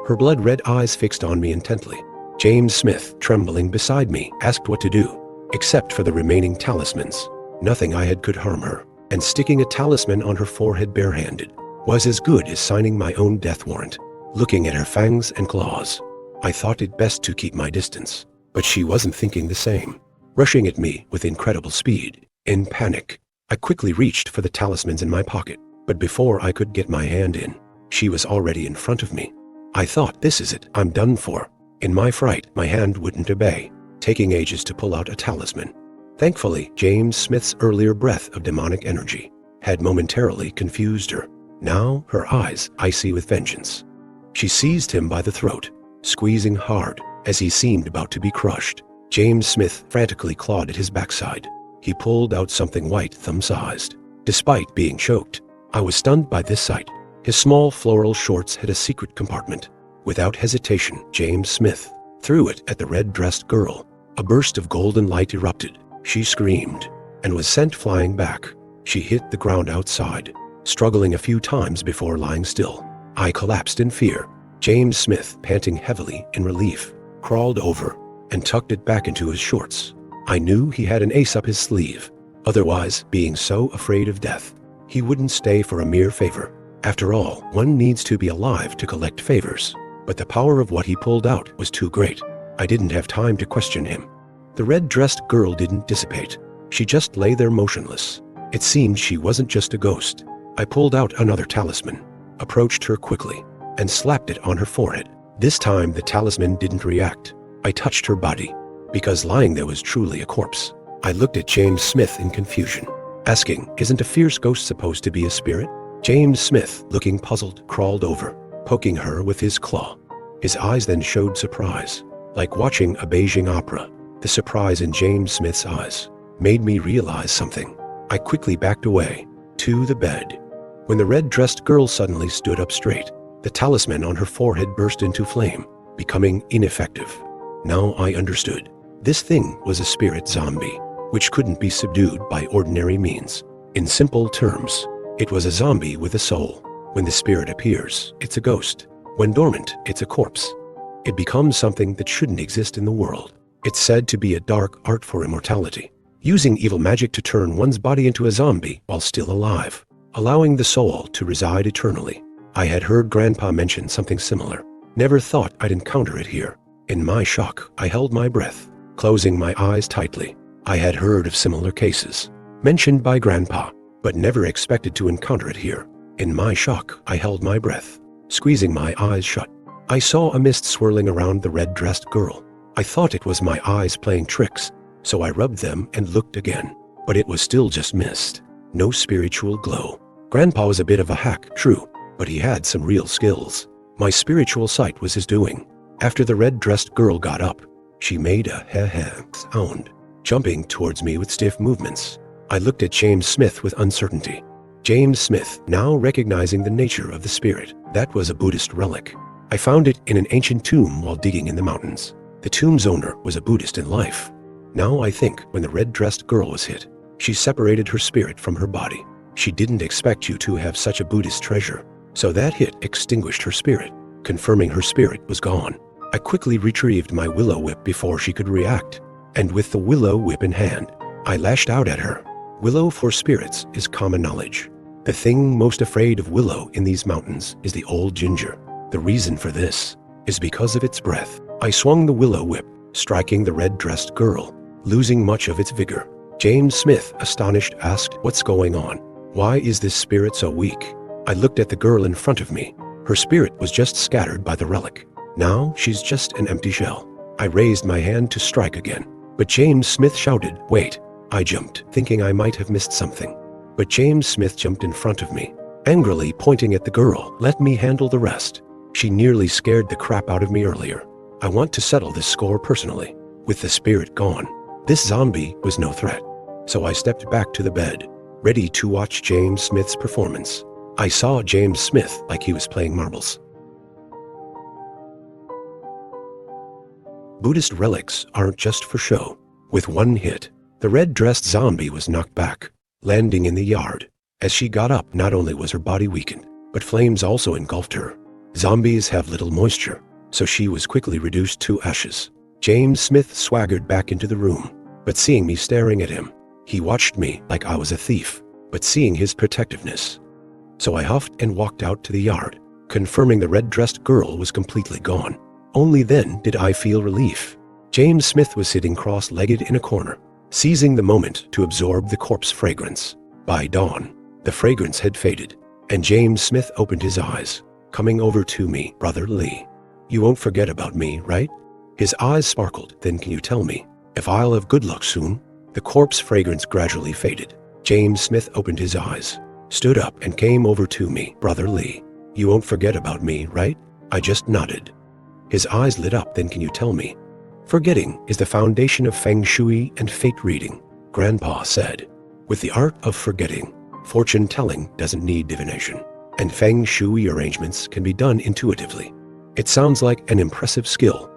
her blood-red eyes fixed on me intently. James Smith, trembling beside me, asked what to do. Except for the remaining talismans, nothing I had could harm her, and sticking a talisman on her forehead barehanded was as good as signing my own death warrant. Looking at her fangs and claws, I thought it best to keep my distance, but she wasn't thinking the same, rushing at me with incredible speed. In panic, I quickly reached for the talismans in my pocket, but before I could get my hand in, she was already in front of me. I thought, this is it, I'm done for. In my fright, my hand wouldn't obey, taking ages to pull out a talisman. Thankfully, James Smith's earlier breath of demonic energy had momentarily confused her. Now her eyes icy with vengeance. She seized him by the throat, squeezing hard as he seemed about to be crushed. James Smith frantically clawed at his backside. He pulled out something white, thumb-sized. Despite being choked, I was stunned by this sight. His small floral shorts had a secret compartment. Without hesitation, James Smith threw it at the red-dressed girl. A burst of golden light erupted. She screamed and was sent flying back. She hit the ground outside, struggling a few times before lying still. I collapsed in fear. James Smith, panting heavily in relief, crawled over and tucked it back into his shorts. I knew he had an ace up his sleeve. Otherwise, being so afraid of death, he wouldn't stay for a mere favor. After all, one needs to be alive to collect favors. But the power of what he pulled out was too great. I didn't have time to question him. The red-dressed girl didn't dissipate. She just lay there motionless. It seemed she wasn't just a ghost. I pulled out another talisman, approached her quickly, and slapped it on her forehead. This time the talisman didn't react. I touched her body, because lying there was truly a corpse. I looked at James Smith in confusion, asking, isn't a fierce ghost supposed to be a spirit? James Smith, looking puzzled, crawled over, poking her with his claw. His eyes then showed surprise, like watching a Beijing opera. The surprise in James Smith's eyes made me realize something. I quickly backed away to the bed. When the red-dressed girl suddenly stood up straight, the talisman on her forehead burst into flame, becoming ineffective. Now I understood. This thing was a spirit zombie, which couldn't be subdued by ordinary means. In simple terms, it was a zombie with a soul. When the spirit appears, it's a ghost. When dormant, it's a corpse. It becomes something that shouldn't exist in the world. It's said to be a dark art for immortality, using evil magic to turn one's body into a zombie while still alive, allowing the soul to reside eternally. I had heard Grandpa mention something similar. Never thought I'd encounter it here. In my shock, I held my breath, closing my eyes tightly. I had heard of similar cases, mentioned by Grandpa, but never expected to encounter it here. In my shock, I held my breath, squeezing my eyes shut. I saw a mist swirling around the red-dressed girl. I thought it was my eyes playing tricks, so I rubbed them and looked again. But it was still just mist, no spiritual glow. Grandpa was a bit of a hack, true, but he had some real skills. My spiritual sight was his doing. After the red-dressed girl got up, she made a heh-heh sound, jumping towards me with stiff movements. I looked at James Smith with uncertainty. James Smith, now recognizing the nature of the spirit. That was a Buddhist relic. I found it in an ancient tomb while digging in the mountains. The tomb's owner was a Buddhist in life. Now I think when the red-dressed girl was hit, she separated her spirit from her body. She didn't expect you to have such a Buddhist treasure, so that hit extinguished her spirit, confirming her spirit was gone. I quickly retrieved my willow whip before she could react, and with the willow whip in hand, I lashed out at her. Willow for spirits is common knowledge. The thing most afraid of willow in these mountains is the old ginger. The reason for this is because of its breath. I swung the willow whip, striking the red-dressed girl, losing much of its vigor. James Smith, astonished, asked, "What's going on? Why is this spirit so weak?" I looked at the girl in front of me. Her spirit was just scattered by the relic. Now she's just an empty shell. I raised my hand to strike again, but James Smith shouted, "Wait!" I jumped, thinking I might have missed something. But James Smith jumped in front of me, angrily pointing at the girl. "Let me handle the rest. She nearly scared the crap out of me earlier. I want to settle this score personally." With the spirit gone, this zombie was no threat. So I stepped back to the bed, ready to watch James Smith's performance. I saw James Smith like he was playing marbles. Buddhist relics aren't just for show. With one hit, the red-dressed zombie was knocked back, landing in the yard. As she got up, not only was her body weakened, but flames also engulfed her. Zombies have little moisture, so she was quickly reduced to ashes. James Smith swaggered back into the room, but seeing me staring at him, he watched me like I was a thief, but seeing his protectiveness. So I huffed and walked out to the yard, confirming the red-dressed girl was completely gone. Only then did I feel relief. James Smith was sitting cross-legged in a corner, seizing the moment to absorb the corpse fragrance. By dawn, the fragrance had faded, and James Smith opened his eyes, coming over to me. "Brother Lee, you won't forget about me, right?" His eyes sparkled. "Then can you tell me if I'll have good luck soon?" The corpse fragrance gradually faded. James Smith opened his eyes, stood up, and came over to me. "Brother Lee, you won't forget about me, right?" I just nodded. His eyes lit up. "Then can you tell me?" "Forgetting is the foundation of Feng Shui and fate reading," Grandpa said. "With the art of forgetting, fortune-telling doesn't need divination, and Feng Shui arrangements can be done intuitively. It sounds like an impressive skill,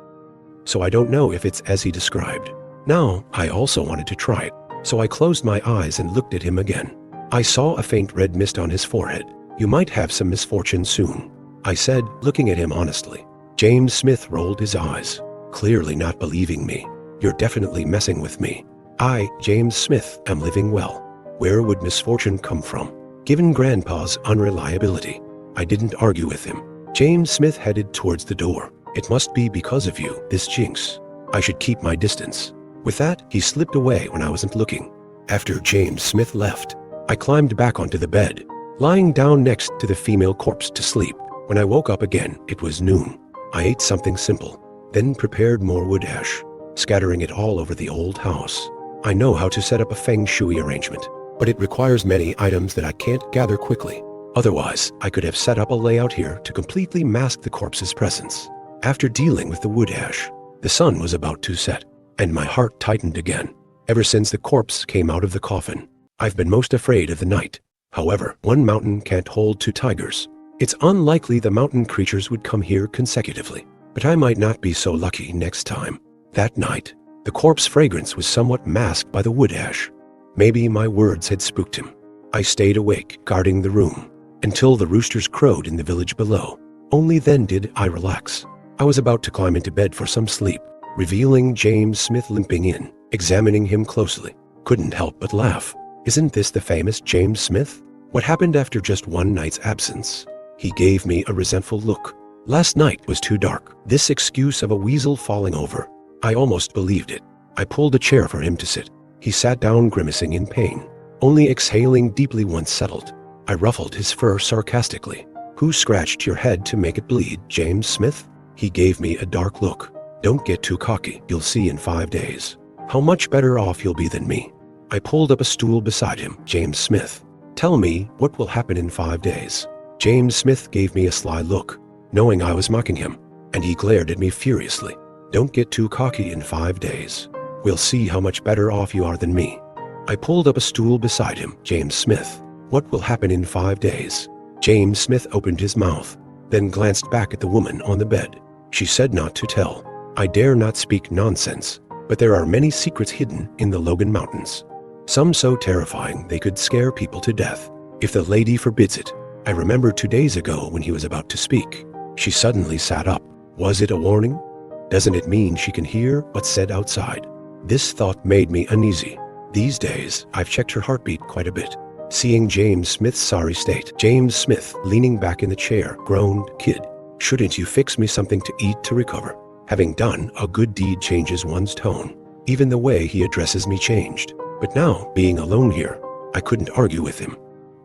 so I don't know if it's as he described." Now, I also wanted to try it, so I closed my eyes and looked at him again. I saw a faint red mist on his forehead. "You might have some misfortune soon," I said, looking at him honestly. James Smith rolled his eyes, clearly not believing me. "You're definitely messing with me. I, James Smith, am living well. Where would misfortune come from?" Given Grandpa's unreliability, I didn't argue with him. James Smith headed towards the door. "It must be because of you, this jinx. I should keep my distance." With that, he slipped away when I wasn't looking. After James Smith left, I climbed back onto the bed, lying down next to the female corpse to sleep. When I woke up again, it was noon. I ate something simple, then prepared more wood ash, scattering it all over the old house. I know how to set up a Feng Shui arrangement, but it requires many items that I can't gather quickly. Otherwise, I could have set up a layout here to completely mask the corpse's presence. After dealing with the wood ash, the sun was about to set, and my heart tightened again. Ever since the corpse came out of the coffin, I've been most afraid of the night. However, one mountain can't hold two tigers. It's unlikely the mountain creatures would come here consecutively, but I might not be so lucky next time. That night, the corpse fragrance was somewhat masked by the wood ash. Maybe my words had spooked him. I stayed awake, guarding the room, until the roosters crowed in the village below. Only then did I relax. I was about to climb into bed for some sleep, revealing James Smith limping in, examining him closely. Couldn't help but laugh. Isn't this the famous James Smith? What happened after just one night's absence? He gave me a resentful look. Last night was too dark. This excuse of a weasel falling over. I almost believed it. I pulled a chair for him to sit. He sat down grimacing in pain, only exhaling deeply once settled. I ruffled his fur sarcastically. Who scratched your head to make it bleed, James Smith? He gave me a dark look. Don't get too cocky, you'll see in 5 days. How much better off you'll be than me. I pulled up a stool beside him. James Smith, tell me what will happen in 5 days. James Smith gave me a sly look, knowing I was mocking him, and he glared at me furiously. Don't get too cocky in 5 days. We'll see how much better off you are than me. I pulled up a stool beside him. James Smith, what will happen in 5 days? James Smith opened his mouth, then glanced back at the woman on the bed. She said not to tell. I dare not speak nonsense, but there are many secrets hidden in the Logan Mountains. Some so terrifying they could scare people to death, if the lady forbids it. I remember 2 days ago when he was about to speak. She suddenly sat up. Was it a warning? Doesn't it mean she can hear what's said outside? This thought made me uneasy. These days, I've checked her heartbeat quite a bit. Seeing James Smith's sorry state, James Smith, leaning back in the chair, groaned, Kid, shouldn't you fix me something to eat to recover? Having done a good deed changes one's tone. Even the way he addresses me changed. But now, being alone here, I couldn't argue with him.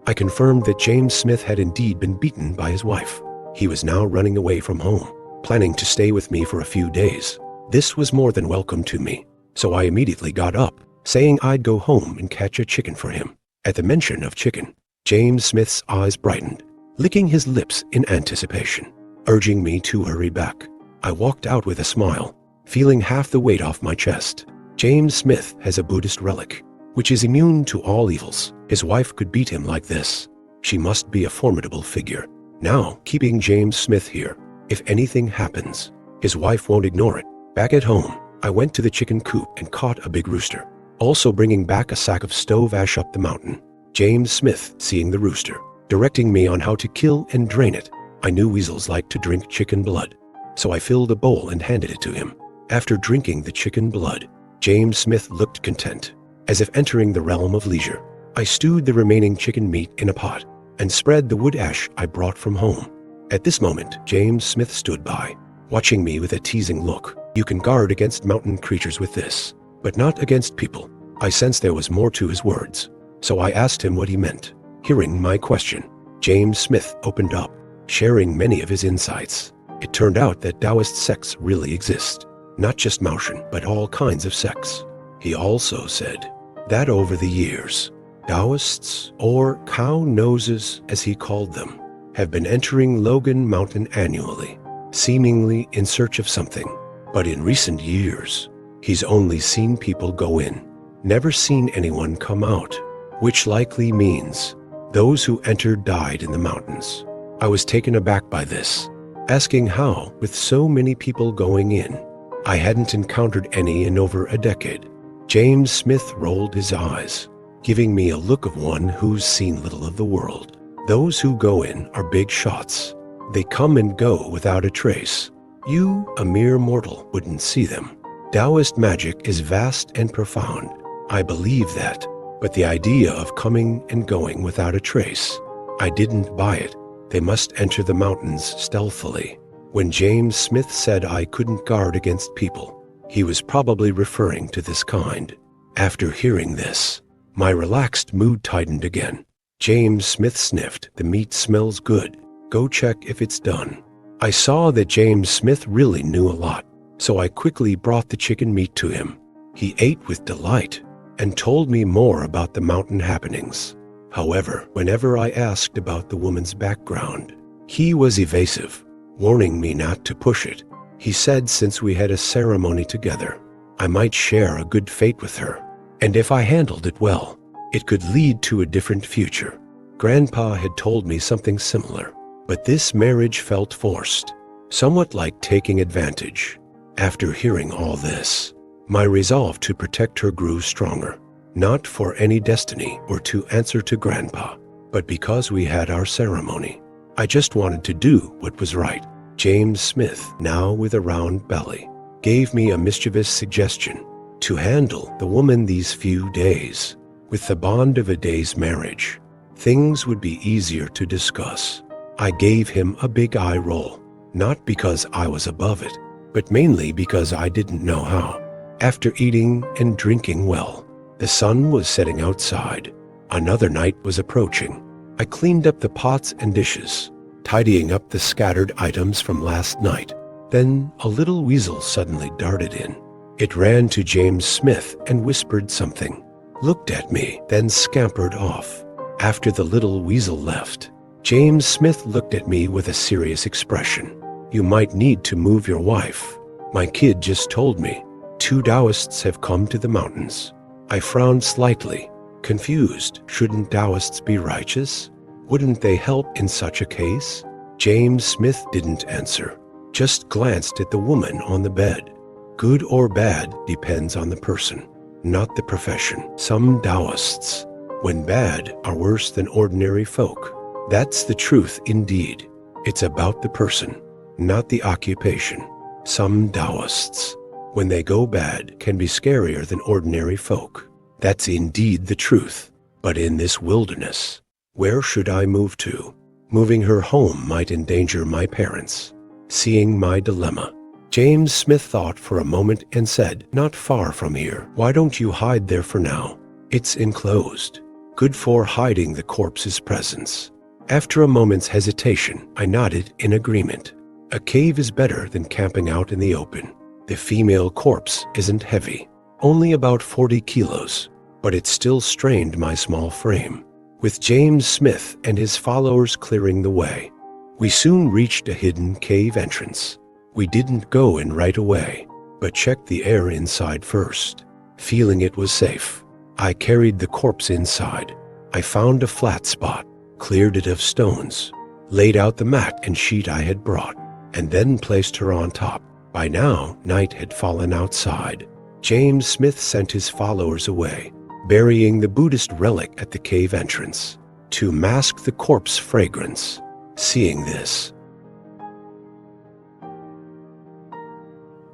I confirmed that James Smith had indeed been beaten by his wife. He was now running away from home, planning to stay with me for a few days. This was more than welcome to me, so I immediately got up, saying I'd go home and catch a chicken for him. At the mention of chicken, James Smith's eyes brightened, licking his lips in anticipation, urging me to hurry back. I walked out with a smile, feeling half the weight off my chest. James Smith has a Buddhist relic, which is immune to all evils. His wife could beat him like this. She must be a formidable figure. Now, keeping James Smith here, if anything happens, his wife won't ignore it. Back at home, I went to the chicken coop and caught a big rooster, also bringing back a sack of stove ash up the mountain. James Smith, seeing the rooster, directing me on how to kill and drain it. I knew weasels like to drink chicken blood, so I filled a bowl and handed it to him. After drinking the chicken blood, James Smith looked content, as if entering the realm of leisure. I stewed the remaining chicken meat in a pot and spread the wood ash I brought from home. At this moment, James Smith stood by, watching me with a teasing look. You can guard against mountain creatures with this, but not against people. I sensed there was more to his words, so I asked him what he meant. Hearing my question, James Smith opened up, sharing many of his insights. It turned out that Taoist sects really exist, not just Maotian, but all kinds of sects. He also said that over the years, Taoists, or cow noses as he called them, have been entering Logan Mountain annually, seemingly in search of something. But in recent years, he's only seen people go in, never seen anyone come out, which likely means those who entered died in the mountains. I was taken aback by this, asking how, with so many people going in, I hadn't encountered any in over a decade. James Smith rolled his eyes, giving me a look of one who's seen little of the world. Those who go in are big shots. They come and go without a trace. You, a mere mortal, wouldn't see them. Taoist magic is vast and profound. I believe that, but the idea of coming and going without a trace, I didn't buy it. They must enter the mountains stealthily. When James Smith said I couldn't guard against people, he was probably referring to this kind. After hearing this, my relaxed mood tightened again. James Smith sniffed. The meat smells good. Go check if it's done. I saw that James Smith really knew a lot, so I quickly brought the chicken meat to him. He ate with delight and told me more about the mountain happenings. However, whenever I asked about the woman's background, he was evasive, warning me not to push it. He said since we had a ceremony together, I might share a good fate with her, and if I handled it well, it could lead to a different future. Grandpa had told me something similar, but this marriage felt forced, somewhat like taking advantage. After hearing all this, my resolve to protect her grew stronger, not for any destiny or to answer to Grandpa, but because we had our ceremony. I just wanted to do what was right. James Smith, now with a round belly, gave me a mischievous suggestion to handle the woman these few days. With the bond of a day's marriage, things would be easier to discuss. I gave him a big eye roll, not because I was above it, but mainly because I didn't know how. After eating and drinking well, the sun was setting outside. Another night was approaching. I cleaned up the pots and dishes, tidying up the scattered items from last night. Then a little weasel suddenly darted in. It ran to James Smith and whispered something, looked at me, then scampered off. After the little weasel left, James Smith looked at me with a serious expression. You might need to move your wife. My kid just told me 2 Taoists have come to the mountains. I frowned slightly, confused. Shouldn't Taoists be righteous? Wouldn't they help in such a case? James Smith didn't answer, just glanced at the woman on the bed. Good or bad depends on the person, not the profession. Some Taoists, when bad, are worse than ordinary folk. That's the truth indeed. It's about the person, not the occupation. Some Taoists, when they go bad, can be scarier than ordinary folk. That's indeed the truth. But in this wilderness, where should I move to? Moving her home might endanger my parents. Seeing my dilemma, James Smith thought for a moment and said, not far from here. Why don't you hide there for now? It's enclosed, good for hiding the corpse's presence. After a moment's hesitation, I nodded in agreement. A cave is better than camping out in the open. The female corpse isn't heavy, only about 40 kilos, but it still strained my small frame. With James Smith and his followers clearing the way, we soon reached a hidden cave entrance. We didn't go in right away, but checked the air inside first. Feeling it was safe, I carried the corpse inside. I found a flat spot, cleared it of stones, laid out the mat and sheet I had brought, and then placed her on top. By now, night had fallen outside. James Smith sent his followers away, burying the Buddhist relic at the cave entrance to mask the corpse fragrance. Seeing this,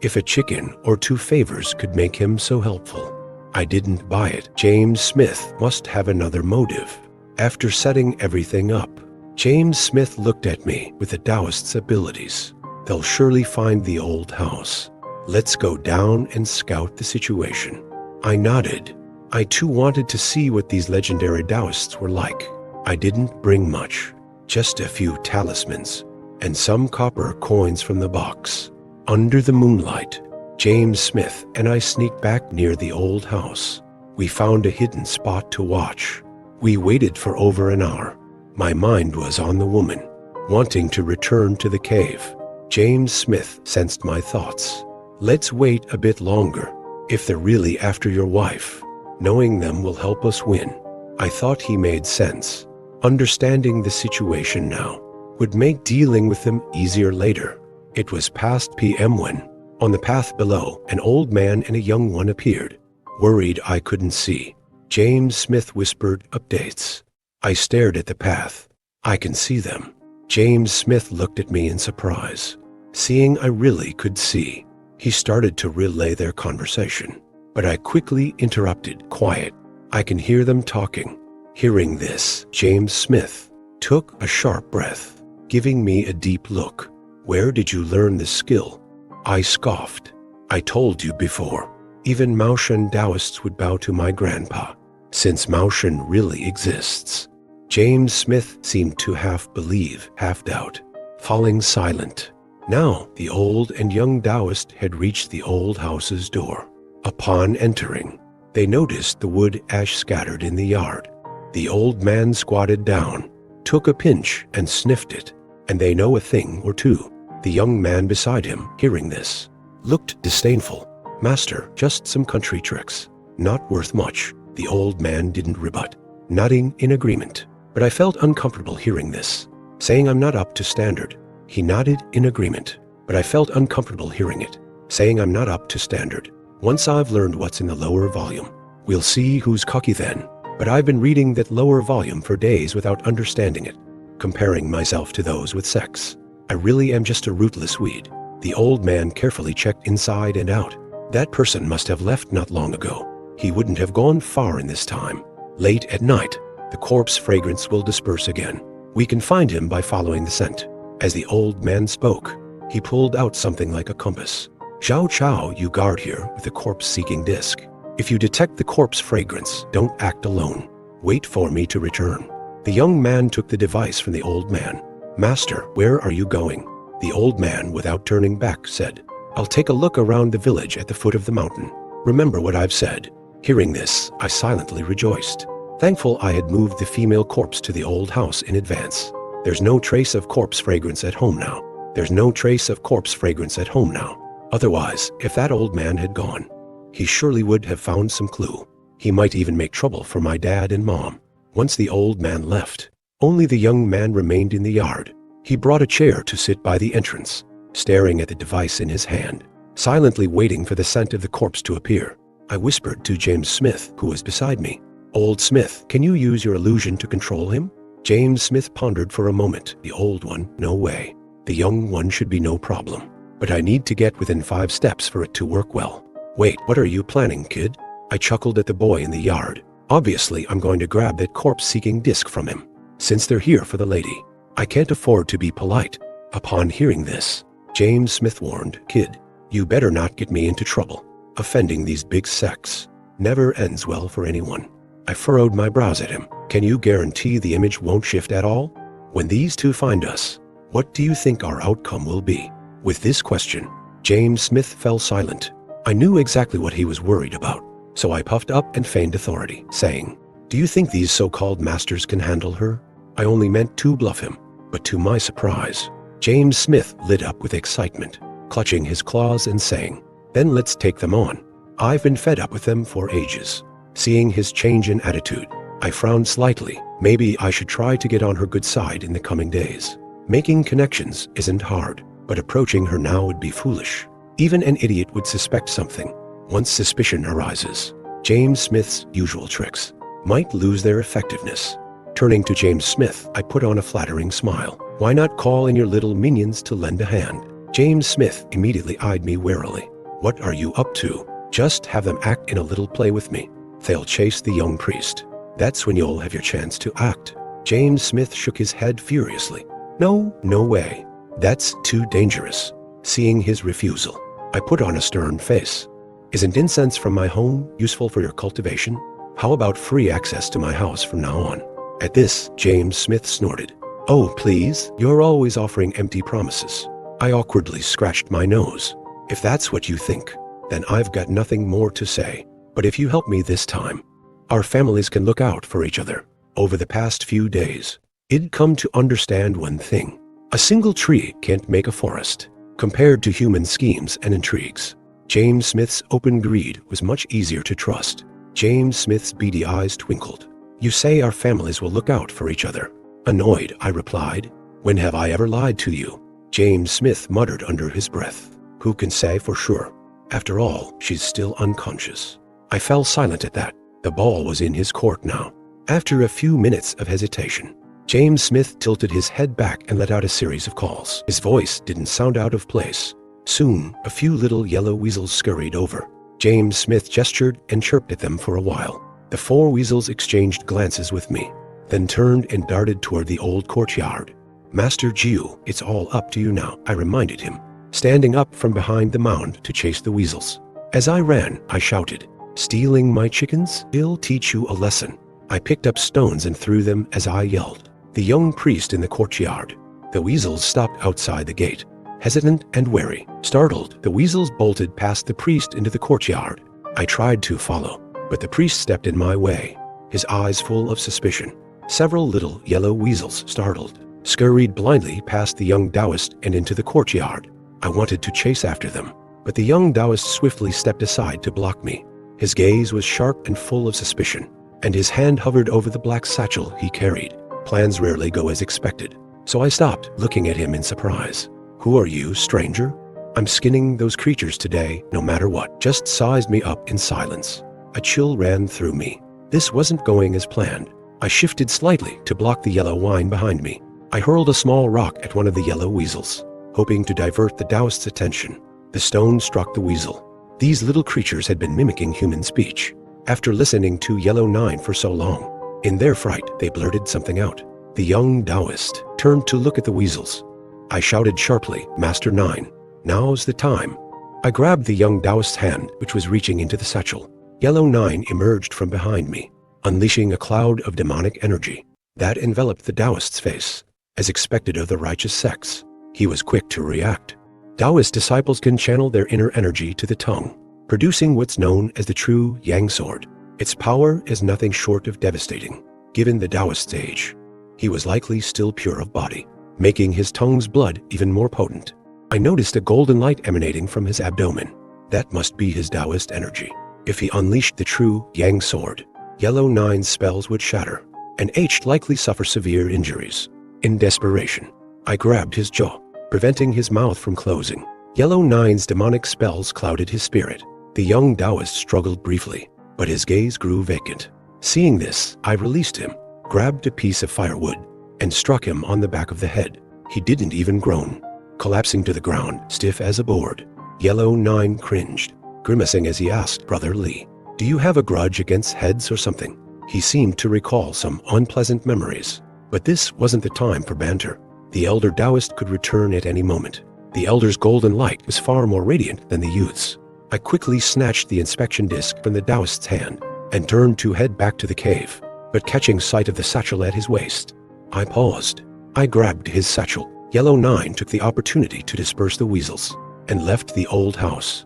if a chicken or 2 favors could make him so helpful, I didn't buy it. James Smith must have another motive. After setting everything up, James Smith looked at me with a Taoist's abilities. They'll surely find the old house. Let's go down and scout the situation. I nodded. I too wanted to see what these legendary Taoists were like. I didn't bring much, just a few talismans and some copper coins from the box. Under the moonlight, James Smith and I sneaked back near the old house. We found a hidden spot to watch. We waited for over an hour. My mind was on the woman, wanting to return to the cave. James Smith sensed my thoughts. Let's wait a bit longer. If they're really after your wife, knowing them will help us win. I thought he made sense. Understanding the situation now would make dealing with them easier later. It was past PM when, on the path below, an old man and a young one appeared. Worried I couldn't see, James Smith whispered updates. I stared at the path. I can see them. James Smith looked at me in surprise. Seeing I really could see, he started to relay their conversation, but I quickly interrupted. Quiet. I can hear them talking. Hearing this, James Smith took a sharp breath, giving me a deep look. Where did you learn this skill? I scoffed. I told you before, even Maoshan Taoists would bow to my grandpa, since Maoshan really exists. James Smith seemed to half believe, half doubt, falling silent. Now the old and young Taoist had reached the old house's door. Upon entering, they noticed the wood ash scattered in the yard. The old man squatted down, took a pinch and sniffed it, and they know a thing or two. The young man beside him, hearing this, looked disdainful. Master, just some country tricks, not worth much. The old man didn't rebut, nodding in agreement. But I felt uncomfortable hearing this, saying I'm not up to standard. He nodded in agreement, but I felt uncomfortable hearing it, saying I'm not up to standard. Once I've learned what's in the lower volume, we'll see who's cocky then. But I've been reading that lower volume for days without understanding it. comparing myself to those with sex. I really am just a rootless weed. The old man carefully checked inside and out. That person must have left not long ago. He wouldn't have gone far in this time. Late at night, the corpse fragrance will disperse again. We can find him by following the scent. As the old man spoke, he pulled out something like a compass. Xiao Chao, you guard here with the corpse-seeking disc. If you detect the corpse fragrance, don't act alone. Wait for me to return. The young man took the device from the old man. Master, where are you going? The old man, without turning back, said, I'll take a look around the village at the foot of the mountain. Remember what I've said. Hearing this, I silently rejoiced. Thankful I had moved the female corpse to the old house in advance. There's no trace of corpse fragrance at home now. There's no trace of corpse fragrance at home now. Otherwise, if that old man had gone, he surely would have found some clue. He might even make trouble for my dad and mom. Once the old man left, only the young man remained in the yard. He brought a chair to sit by the entrance, staring at the device in his hand, silently waiting for the scent of the corpse to appear. I whispered to James Smith, who was beside me. Old Smith, can you use your illusion to control him? James Smith pondered for a moment. The old one, no way. The young one should be no problem. But I need to get within 5 steps for it to work well. Wait, what are you planning, kid? I chuckled at the boy in the yard. Obviously, I'm going to grab that corpse-seeking disc from him, since they're here for the lady. I can't afford to be polite. Upon hearing this, James Smith warned, Kid, you better not get me into trouble. Offending these big sects never ends well for anyone. I furrowed my brows at him. Can you guarantee the image won't shift at all? When these two find us, what do you think our outcome will be? With this question, James Smith fell silent. I knew exactly what he was worried about, so I puffed up and feigned authority, saying, Do you think these so-called masters can handle her? I only meant to bluff him, but to my surprise, James Smith lit up with excitement, clutching his claws and saying, Then let's take them on. I've been fed up with them for ages. Seeing his change in attitude, I frowned slightly. Maybe I should try to get on her good side in the coming days. Making connections isn't hard, but approaching her now would be foolish. Even an idiot would suspect something. Once suspicion arises, James Smith's usual tricks might lose their effectiveness. Turning to James Smith, I put on a flattering smile. Why not call in your little minions to lend a hand? James Smith immediately eyed me warily. What are you up to? Just have them act in a little play with me. They'll chase the young priest. That's when you'll have your chance to act. James Smith shook his head furiously. No way. That's too dangerous. Seeing his refusal, I put on a stern face. Isn't incense from my home useful for your cultivation? How about free access to my house from now on? At this, James Smith snorted. Oh, please, you're always offering empty promises. I awkwardly scratched my nose. If that's what you think, then I've got nothing more to say. But if you help me this time, our families can look out for each other. Over the past few days, I'd come to understand one thing. A single tree can't make a forest. Compared to human schemes and intrigues, James Smith's open greed was much easier to trust. James Smith's beady eyes twinkled. You say our families will look out for each other. Annoyed, I replied. When have I ever lied to you? James Smith muttered under his breath. Who can say for sure? After all, she's still unconscious. I fell silent at that. The ball was in his court now. After a few minutes of hesitation, James Smith tilted his head back and let out a series of calls. His voice didn't sound out of place. Soon, a few little yellow weasels scurried over. James Smith gestured and chirped at them for a while. The 4 weasels exchanged glances with me, then turned and darted toward the old courtyard. Master Jiu, it's all up to you now, I reminded him, standing up from behind the mound to chase the weasels. As I ran, I shouted, Stealing my chickens? I'll teach you a lesson. I picked up stones and threw them as I yelled. The young priest in the courtyard. The weasels stopped outside the gate, hesitant and wary. Startled, the weasels bolted past the priest into the courtyard. I tried to follow, but the priest stepped in my way, his eyes full of suspicion. Several little yellow weasels, startled, scurried blindly past the young Taoist and into the courtyard. I wanted to chase after them, but the young Taoist swiftly stepped aside to block me. His gaze was sharp and full of suspicion, and his hand hovered over the black satchel he carried. Plans rarely go as expected, so I stopped, looking at him in surprise. Who are you, stranger? I'm skinning those creatures today, no matter what. Just sized me up in silence. A chill ran through me. This wasn't going as planned. I shifted slightly to block the yellow wine behind me. I hurled a small rock at one of the yellow weasels, hoping to divert the Taoist's attention. The stone struck the weasel. These little creatures had been mimicking human speech. After listening to Yellow 9 for so long, in their fright, they blurted something out. The young Taoist turned to look at the weasels. I shouted sharply, "Master 9, now's the time." I grabbed the young Taoist's hand, which was reaching into the satchel. Yellow 9 emerged from behind me, unleashing a cloud of demonic energy that enveloped the Taoist's face. As expected of the righteous sects, he was quick to react. Taoist disciples can channel their inner energy to the tongue, producing what's known as the true Yang sword. Its power is nothing short of devastating. Given the Taoist's age, he was likely still pure of body, making his tongue's blood even more potent. I noticed a golden light emanating from his abdomen. That must be his Taoist energy. If he unleashed the true Yang sword, Yellow 9's spells would shatter, and H likely suffer severe injuries. In desperation, I grabbed his jaw, preventing his mouth from closing. Yellow 9's demonic spells clouded his spirit. The young Taoist struggled briefly, but his gaze grew vacant. Seeing this, I released him, grabbed a piece of firewood, and struck him on the back of the head. He didn't even groan. Collapsing to the ground, stiff as a board, Yellow 9 cringed, grimacing as he asked Brother Lee, "Do you have a grudge against heads or something?" He seemed to recall some unpleasant memories. But this wasn't the time for banter. The elder Taoist could return at any moment. The elder's golden light was far more radiant than the youth's. I quickly snatched the inspection disc from the Taoist's hand and turned to head back to the cave, but catching sight of the satchel at his waist, I paused. I grabbed his satchel. Yellow 9 took the opportunity to disperse the weasels and left the old house.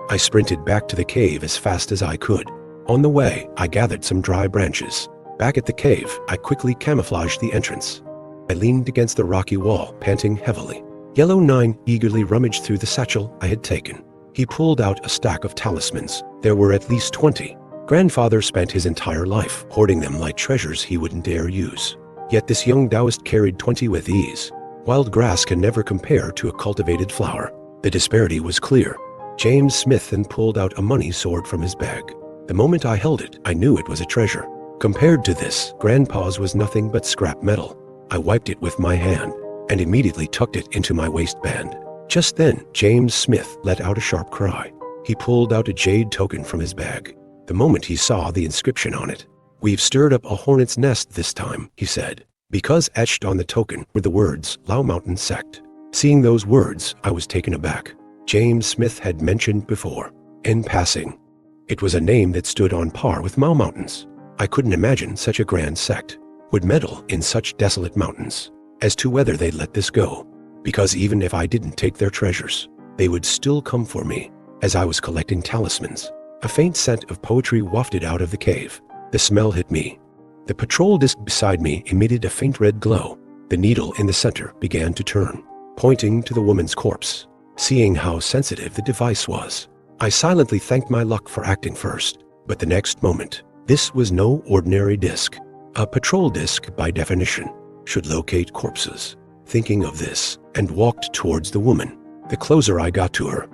I sprinted back to the cave as fast as I could. On the way, I gathered some dry branches. Back at the cave, I quickly camouflaged the entrance. I leaned against the rocky wall, panting heavily. Yellow 9 eagerly rummaged through the satchel I had taken. He pulled out a stack of talismans. There were at least 20. Grandfather spent his entire life hoarding them like treasures he wouldn't dare use. Yet this young Taoist carried 20 with ease. Wild grass can never compare to a cultivated flower. The disparity was clear. James Smith then pulled out a money sword from his bag. The moment I held it, I knew it was a treasure. Compared to this, Grandpa's was nothing but scrap metal. I wiped it with my hand and immediately tucked it into my waistband. Just then, James Smith let out a sharp cry. He pulled out a jade token from his bag. The moment he saw the inscription on it, "We've stirred up a hornet's nest this time," he said, because etched on the token were the words Ailao Mountain Sect. Seeing those words, I was taken aback. James Smith had mentioned before, in passing. It was a name that stood on par with Ailao Mountains. I couldn't imagine such a grand sect would meddle in such desolate mountains. As to whether they'd let this go, because even if I didn't take their treasures, they would still come for me. As I was collecting talismans, a faint scent of poetry wafted out of the cave. The smell hit me. The patrol disc beside me emitted a faint red glow. The needle in the center began to turn, pointing to the woman's corpse. Seeing how sensitive the device was, I silently thanked my luck for acting first. But the next moment, this was no ordinary disc. A patrol disc, by definition, should locate corpses. Thinking of this, and walked towards the woman. The closer I got to her,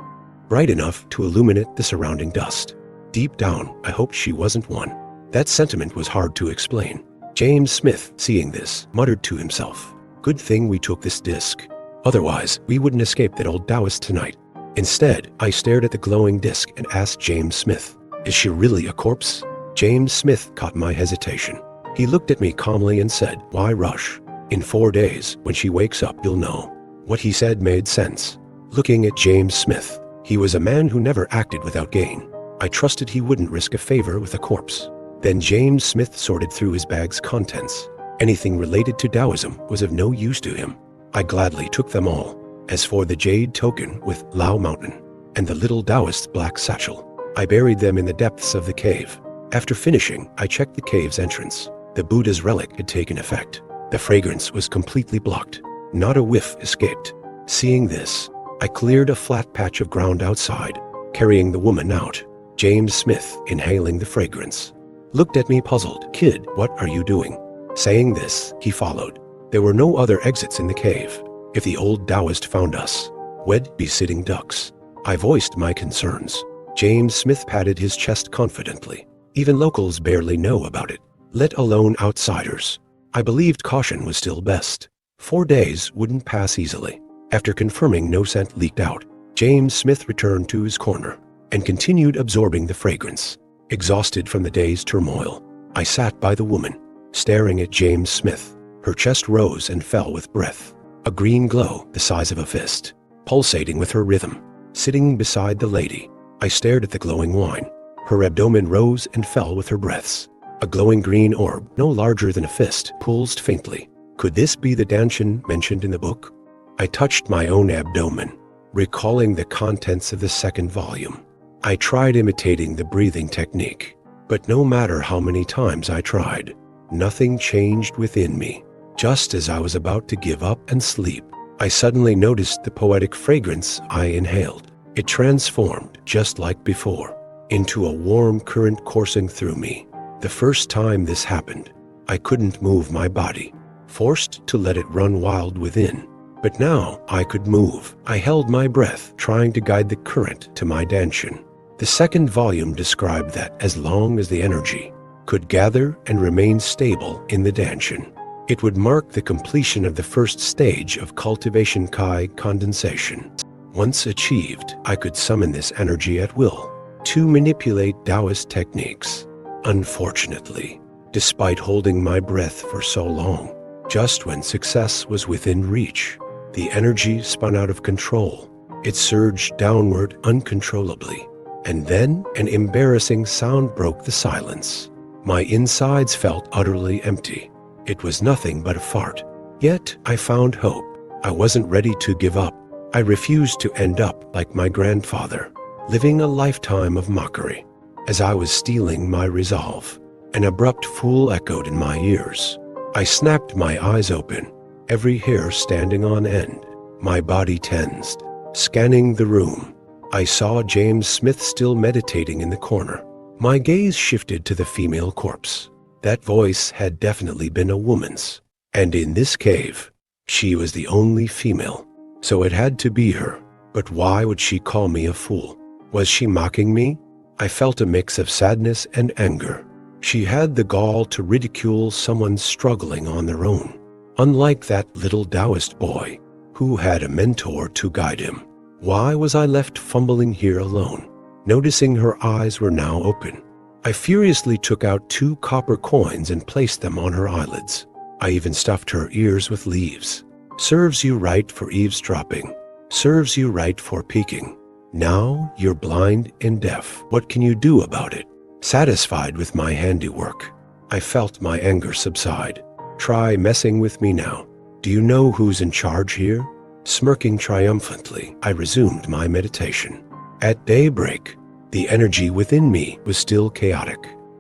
bright enough to illuminate the surrounding dust. Deep down, I hoped she wasn't one. That sentiment was hard to explain. James Smith, seeing this, muttered to himself, "Good thing we took this disc. Otherwise, we wouldn't escape that old Taoist tonight." Instead, I stared at the glowing disc and asked James Smith, "Is she really a corpse?" James Smith caught my hesitation. He looked at me calmly and said, "Why rush? In 4 days, when she wakes up, you'll know." What he said made sense. Looking at James Smith, he was a man who never acted without gain. I trusted he wouldn't risk a favor with a corpse. Then James Smith sorted through his bag's contents. Anything related to Taoism was of no use to him. I gladly took them all. As for the jade token with Ailao Mountain and the little Taoist's black satchel, I buried them in the depths of the cave. After finishing, I checked the cave's entrance. The Buddha's relic had taken effect. The fragrance was completely blocked. Not a whiff escaped. Seeing this, I cleared a flat patch of ground outside, carrying the woman out. James Smith, inhaling the fragrance, looked at me puzzled. "Kid, what are you doing?" Saying this, he followed. There were no other exits in the cave. If the old Taoist found us, we'd be sitting ducks. I voiced my concerns. James Smith patted his chest confidently. Even locals barely know about it, let alone outsiders. I believed caution was still best. 4 days wouldn't pass easily. After confirming no scent leaked out, James Smith returned to his corner and continued absorbing the fragrance. Exhausted from the day's turmoil, I sat by the woman, staring at James Smith. Her chest rose and fell with breath, a green glow the size of a fist, pulsating with her rhythm. Sitting beside the lady, I stared at the glowing wine. Her abdomen rose and fell with her breaths. A glowing green orb, no larger than a fist, pulsed faintly. Could this be the Danshin mentioned in the book? I touched my own abdomen, recalling the contents of the second volume. I tried imitating the breathing technique, but no matter how many times I tried, nothing changed within me. Just as I was about to give up and sleep, I suddenly noticed the poetic fragrance I inhaled. It transformed, just like before, into a warm current coursing through me. The first time this happened, I couldn't move my body, forced to let it run wild within. But now I could move. I held my breath, trying to guide the current to my Danshin. The second volume described that as long as the energy could gather and remain stable in the Danshin, it would mark the completion of the first stage of Cultivation Kai condensation. Once achieved, I could summon this energy at will to manipulate Taoist techniques. Unfortunately, despite holding my breath for so long, just when success was within reach, the energy spun out of control. It surged downward uncontrollably, and then an embarrassing sound broke the silence. My insides felt utterly empty. It was nothing but a fart. Yet I found hope. I wasn't ready to give up. I refused to end up like my grandfather, living a lifetime of mockery. As I was steeling my resolve, an abrupt fool echoed in my ears. I snapped my eyes open, every hair standing on end. My body tensed. Scanning the room, I saw James Smith still meditating in the corner. My gaze shifted to the female corpse. That voice had definitely been a woman's. And in this cave, she was the only female. So it had to be her. But why would she call me a fool? Was she mocking me? I felt a mix of sadness and anger. She had the gall to ridicule someone struggling on their own, unlike that little Taoist boy who had a mentor to guide him. Why was I left fumbling here alone? Noticing her eyes were now open, I furiously took out 2 copper coins and placed them on her eyelids. I even stuffed her ears with leaves. Serves you right for eavesdropping. Serves you right for peeking. Now you're blind and deaf. What can you do about it? Satisfied with my handiwork, I felt my anger subside. Try messing with me now. Do you know who's in charge here? Smirking triumphantly, I resumed my meditation. At daybreak, the energy within me was still chaotic.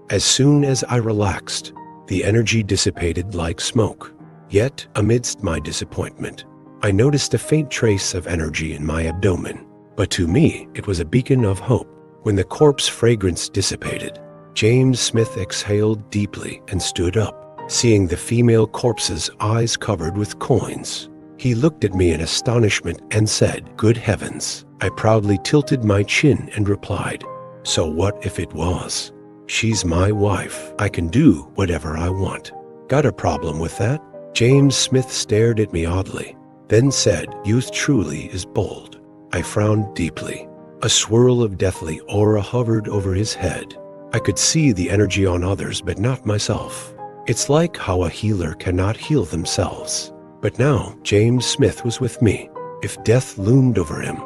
As soon as I relaxed, the energy dissipated like smoke. Yet, amidst my disappointment, I noticed a faint trace of energy in my abdomen. But to me, it was a beacon of hope. When the corpse fragrance dissipated, James Smith exhaled deeply and stood up. Seeing the female corpse's eyes covered with coins, he looked at me in astonishment and said, "Good heavens." I proudly tilted my chin and replied, "So what if it was? She's my wife. I can do whatever I want. Got a problem with that?" James Smith stared at me oddly, then said, "Youth truly is bold." I frowned deeply. A swirl of deathly aura hovered over his head. I could see the energy on others, but not myself. It's like how a healer cannot heal themselves. But now James Smith was with me. If death loomed over him,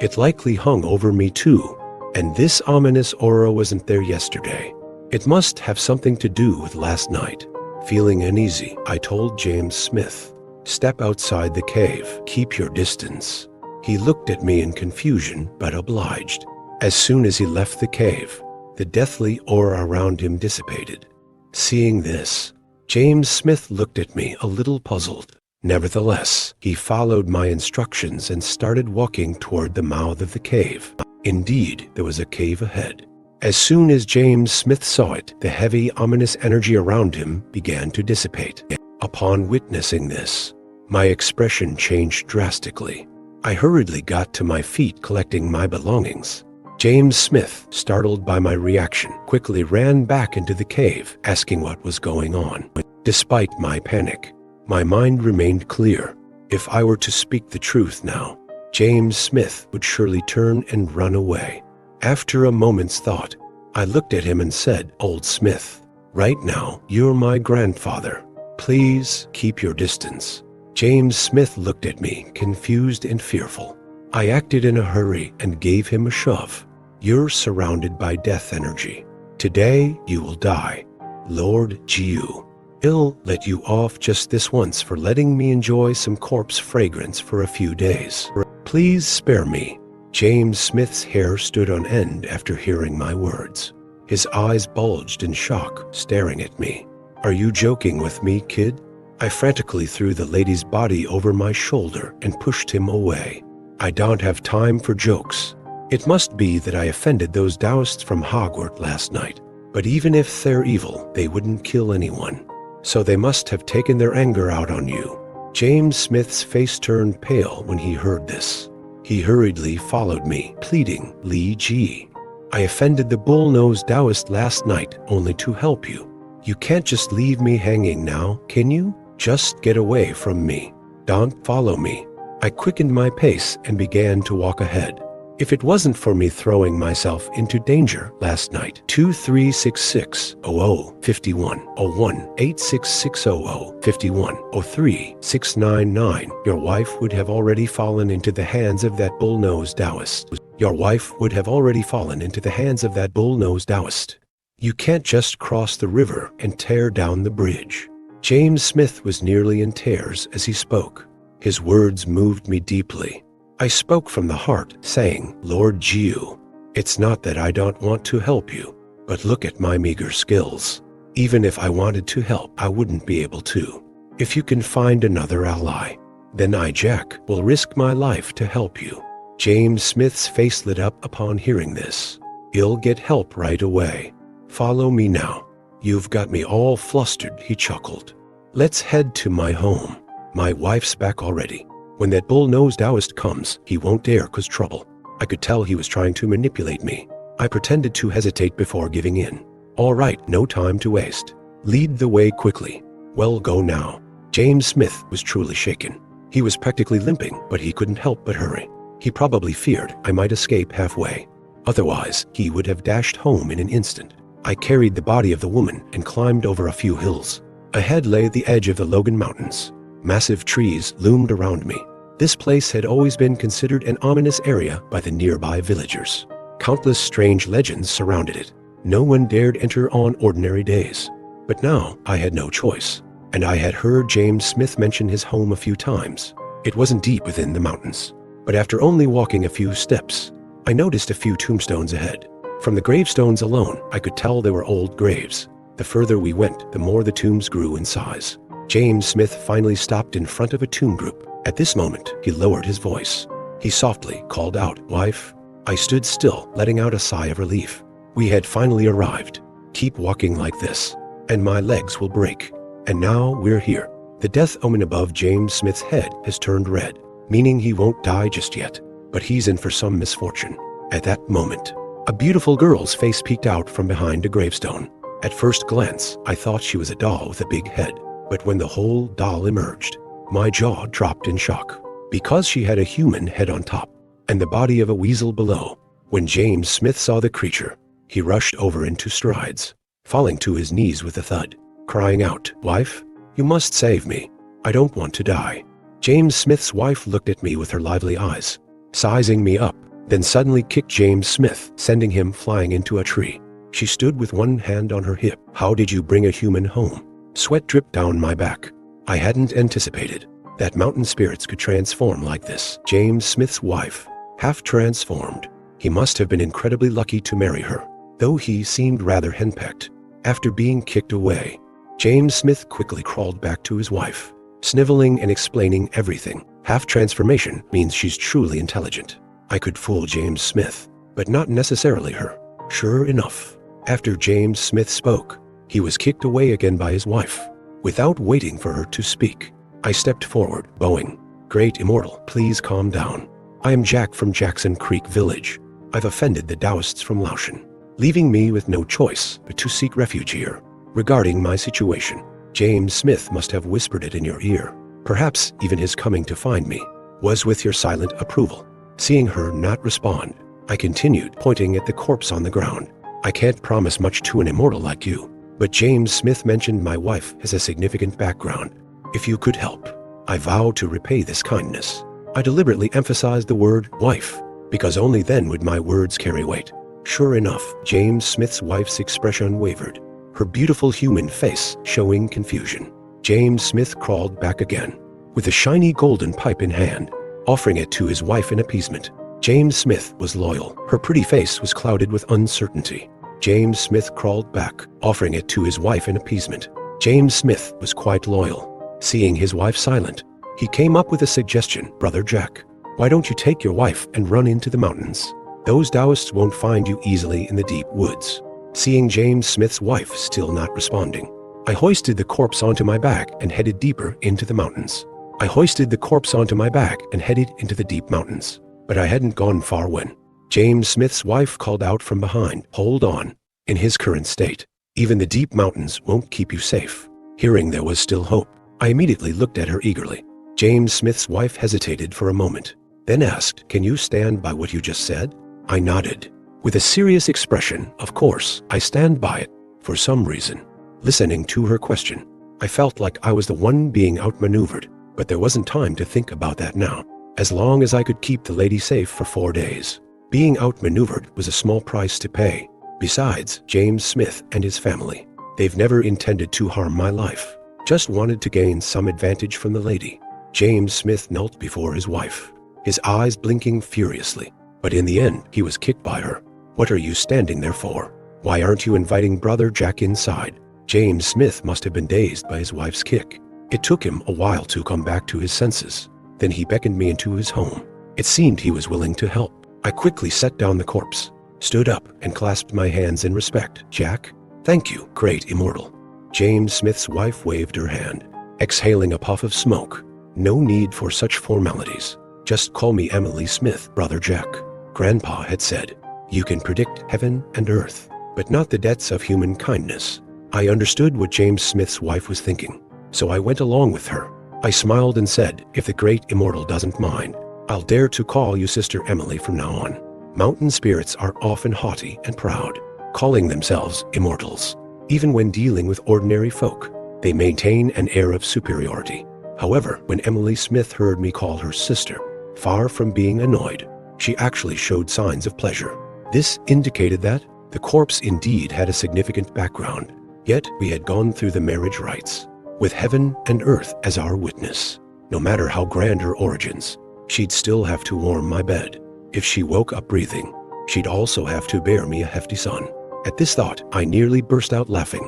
it likely hung over me too. And this ominous aura wasn't there yesterday. It must have something to do with last night. Feeling uneasy, I told James Smith, "Step outside the cave. Keep your distance." He looked at me in confusion, but obliged. As soon as he left the cave, the deathly aura around him dissipated. Seeing this, James Smith looked at me a little puzzled. Nevertheless, he followed my instructions and started walking toward the mouth of the cave. Indeed, there was a cave ahead. As soon as James Smith saw it, the heavy, ominous energy around him began to dissipate. Upon witnessing this, my expression changed drastically. I hurriedly got to my feet, collecting my belongings. James Smith, startled by my reaction, quickly ran back into the cave, asking what was going on. Despite my panic, My mind remained clear. If I were to speak the truth now, James Smith would surely turn and run away. After a moment's thought, I looked at him and said, "Old Smith, right now you're my grandfather. Please keep your distance." James Smith looked at me, confused and fearful. I acted in a hurry and gave him a shove. "You're surrounded by death energy. Today you will die. Lord Jiu, I'll let you off just this once for letting me enjoy some corpse fragrance for a few days. Please spare me." James Smith's hair stood on end after hearing my words. His eyes bulged in shock, staring at me. "Are you joking with me, kid?" I frantically threw the lady's body over my shoulder and pushed him away. "I don't have time for jokes. It must be that I offended those Taoists from Hogwarts last night. But even if they're evil, they wouldn't kill anyone. So they must have taken their anger out on you." James Smith's face turned pale when he heard this. He hurriedly followed me, pleading, "Li Ji, I offended the bull-nosed Taoist last night only to help you. You can't just leave me hanging now, can you? Just get away from me. Don't follow me." I quickened my pace and began to walk ahead. If it wasn't for me throwing myself into danger last night, 23660051, your wife would have already fallen into the hands of that bull-nosed Taoist. Your wife would have already fallen into the hands of that bull-nosed Taoist. You can't just cross the river and tear down the bridge. James Smith was nearly in tears as he spoke. His words moved me deeply. I spoke from the heart, saying, "Lord Jiu, it's not that I don't want to help you, but look at my meager skills. Even if I wanted to help, I wouldn't be able to. If you can find another ally, then I, Jack, will risk my life to help you." James Smith's face lit up upon hearing this. "You'll get help right away. Follow me now." "You've got me all flustered," he chuckled. "Let's head to my home. My wife's back already. When that bull-nosed Taoist comes, he won't dare cause trouble." I could tell he was trying to manipulate me. I pretended to hesitate before giving in. "All right, no time to waste. Lead the way quickly." "Well, go now." James Smith was truly shaken. He was practically limping, but he couldn't help but hurry. He probably feared I might escape halfway. Otherwise, he would have dashed home in an instant. I carried the body of the woman and climbed over a few hills. Ahead lay the edge of the Logan Mountains. Massive trees loomed around me. This place had always been considered an ominous area by the nearby villagers. Countless strange legends surrounded it. No one dared enter on ordinary days. But now I had no choice, and I had heard James Smith mention his home a few times. It wasn't deep within the mountains, but after only walking a few steps, I noticed a few tombstones ahead. From the gravestones alone, I could tell they were old graves. The further we went, the more the tombs grew in size. James Smith finally stopped in front of a tomb group. At this moment, he lowered his voice. He softly called out, "Wife." I stood still, letting out a sigh of relief. We had finally arrived. "Keep walking like this, and my legs will break." And now we're here. The death omen above James Smith's head has turned red, meaning he won't die just yet, but he's in for some misfortune. At that moment, a beautiful girl's face peeked out from behind a gravestone. At first glance, I thought she was a doll with a big head, but when the whole doll emerged, my jaw dropped in shock, because she had a human head on top and the body of a weasel below. When James Smith saw the creature, he rushed over into strides, falling to his knees with a thud, crying out, "Wife, you must save me. I don't want to die." James Smith's wife looked at me with her lively eyes, sizing me up, then suddenly kicked James Smith, sending him flying into a tree. She stood with one hand on her hip. "How did you bring a human home?" Sweat dripped down my back. I hadn't anticipated that mountain spirits could transform like this. James Smith's wife, half transformed. He must have been incredibly lucky to marry her, though he seemed rather henpecked. After being kicked away, James Smith quickly crawled back to his wife, sniveling and explaining everything. Half transformation means she's truly intelligent. I could fool James Smith, but not necessarily her. Sure enough, after James Smith spoke, he was kicked away again by his wife. Without waiting for her to speak, I stepped forward, bowing. "Great Immortal, please calm down. I am Jack from Jackson Creek Village. I've offended the Taoists from Laoshan, leaving me with no choice but to seek refuge here. Regarding my situation, James Smith must have whispered it in your ear. Perhaps even his coming to find me was with your silent approval. Seeing her not respond, I continued, pointing at the corpse on the ground. I can't promise much to an immortal like you, but James Smith mentioned my wife has a significant background. If you could help, I vow to repay this kindness. I deliberately emphasized the word wife, because only then would my words carry weight. Sure enough, James Smith's wife's expression wavered, her beautiful human face showing confusion. James Smith crawled back again, with a shiny golden pipe in hand, offering it to his wife in appeasement. James Smith was loyal. Her pretty face was clouded with uncertainty. James Smith crawled back, offering it to his wife in appeasement. James Smith was quite loyal. Seeing his wife silent, he came up with a suggestion. Brother Jack, why don't you take your wife and run into the mountains? Those Taoists won't find you easily in the deep woods. Seeing James Smith's wife still not responding, I hoisted the corpse onto my back and headed deeper into the mountains. I hoisted the corpse onto my back and headed into the deep mountains. But I hadn't gone far when James Smith's wife called out from behind, "Hold on. In his current state, even the deep mountains won't keep you safe." Hearing there was still hope, I immediately looked at her eagerly. James Smith's wife hesitated for a moment, then asked, "Can you stand by what you just said?" I nodded. With a serious expression, "Of course, I stand by it." For some reason, listening to her question, I felt like I was the one being outmaneuvered, but there wasn't time to think about that now. As long as I could keep the lady safe for 4 days, being outmaneuvered was a small price to pay. Besides, James Smith and his family, they've never intended to harm my life, just wanted to gain some advantage from the lady. James Smith knelt before his wife, his eyes blinking furiously, but in the end, he was kicked by her. "What are you standing there for? Why aren't you inviting Brother Jack inside?" James Smith must have been dazed by his wife's kick. It took him a while to come back to his senses. Then he beckoned me into his home. It seemed he was willing to help. I quickly set down the corpse, stood up, and clasped my hands in respect. "Jack, thank you, great immortal." James Smith's wife waved her hand, exhaling a puff of smoke. "No need for such formalities. Just call me Emily Smith, Brother Jack." Grandpa had said, "You can predict heaven and earth, but not the depths of human kindness." I understood what James Smith's wife was thinking, so I went along with her. I smiled and said, "If the great immortal doesn't mind, I'll dare to call you Sister Emily from now on." Mountain spirits are often haughty and proud, calling themselves immortals. Even when dealing with ordinary folk, they maintain an air of superiority. However, when Emily Smith heard me call her sister, far from being annoyed, she actually showed signs of pleasure. This indicated that the corpse indeed had a significant background, yet we had gone through the marriage rites, with heaven and earth as our witness. No matter how grand her origins, she'd still have to warm my bed. If she woke up breathing, she'd also have to bear me a hefty son. At this thought, I nearly burst out laughing.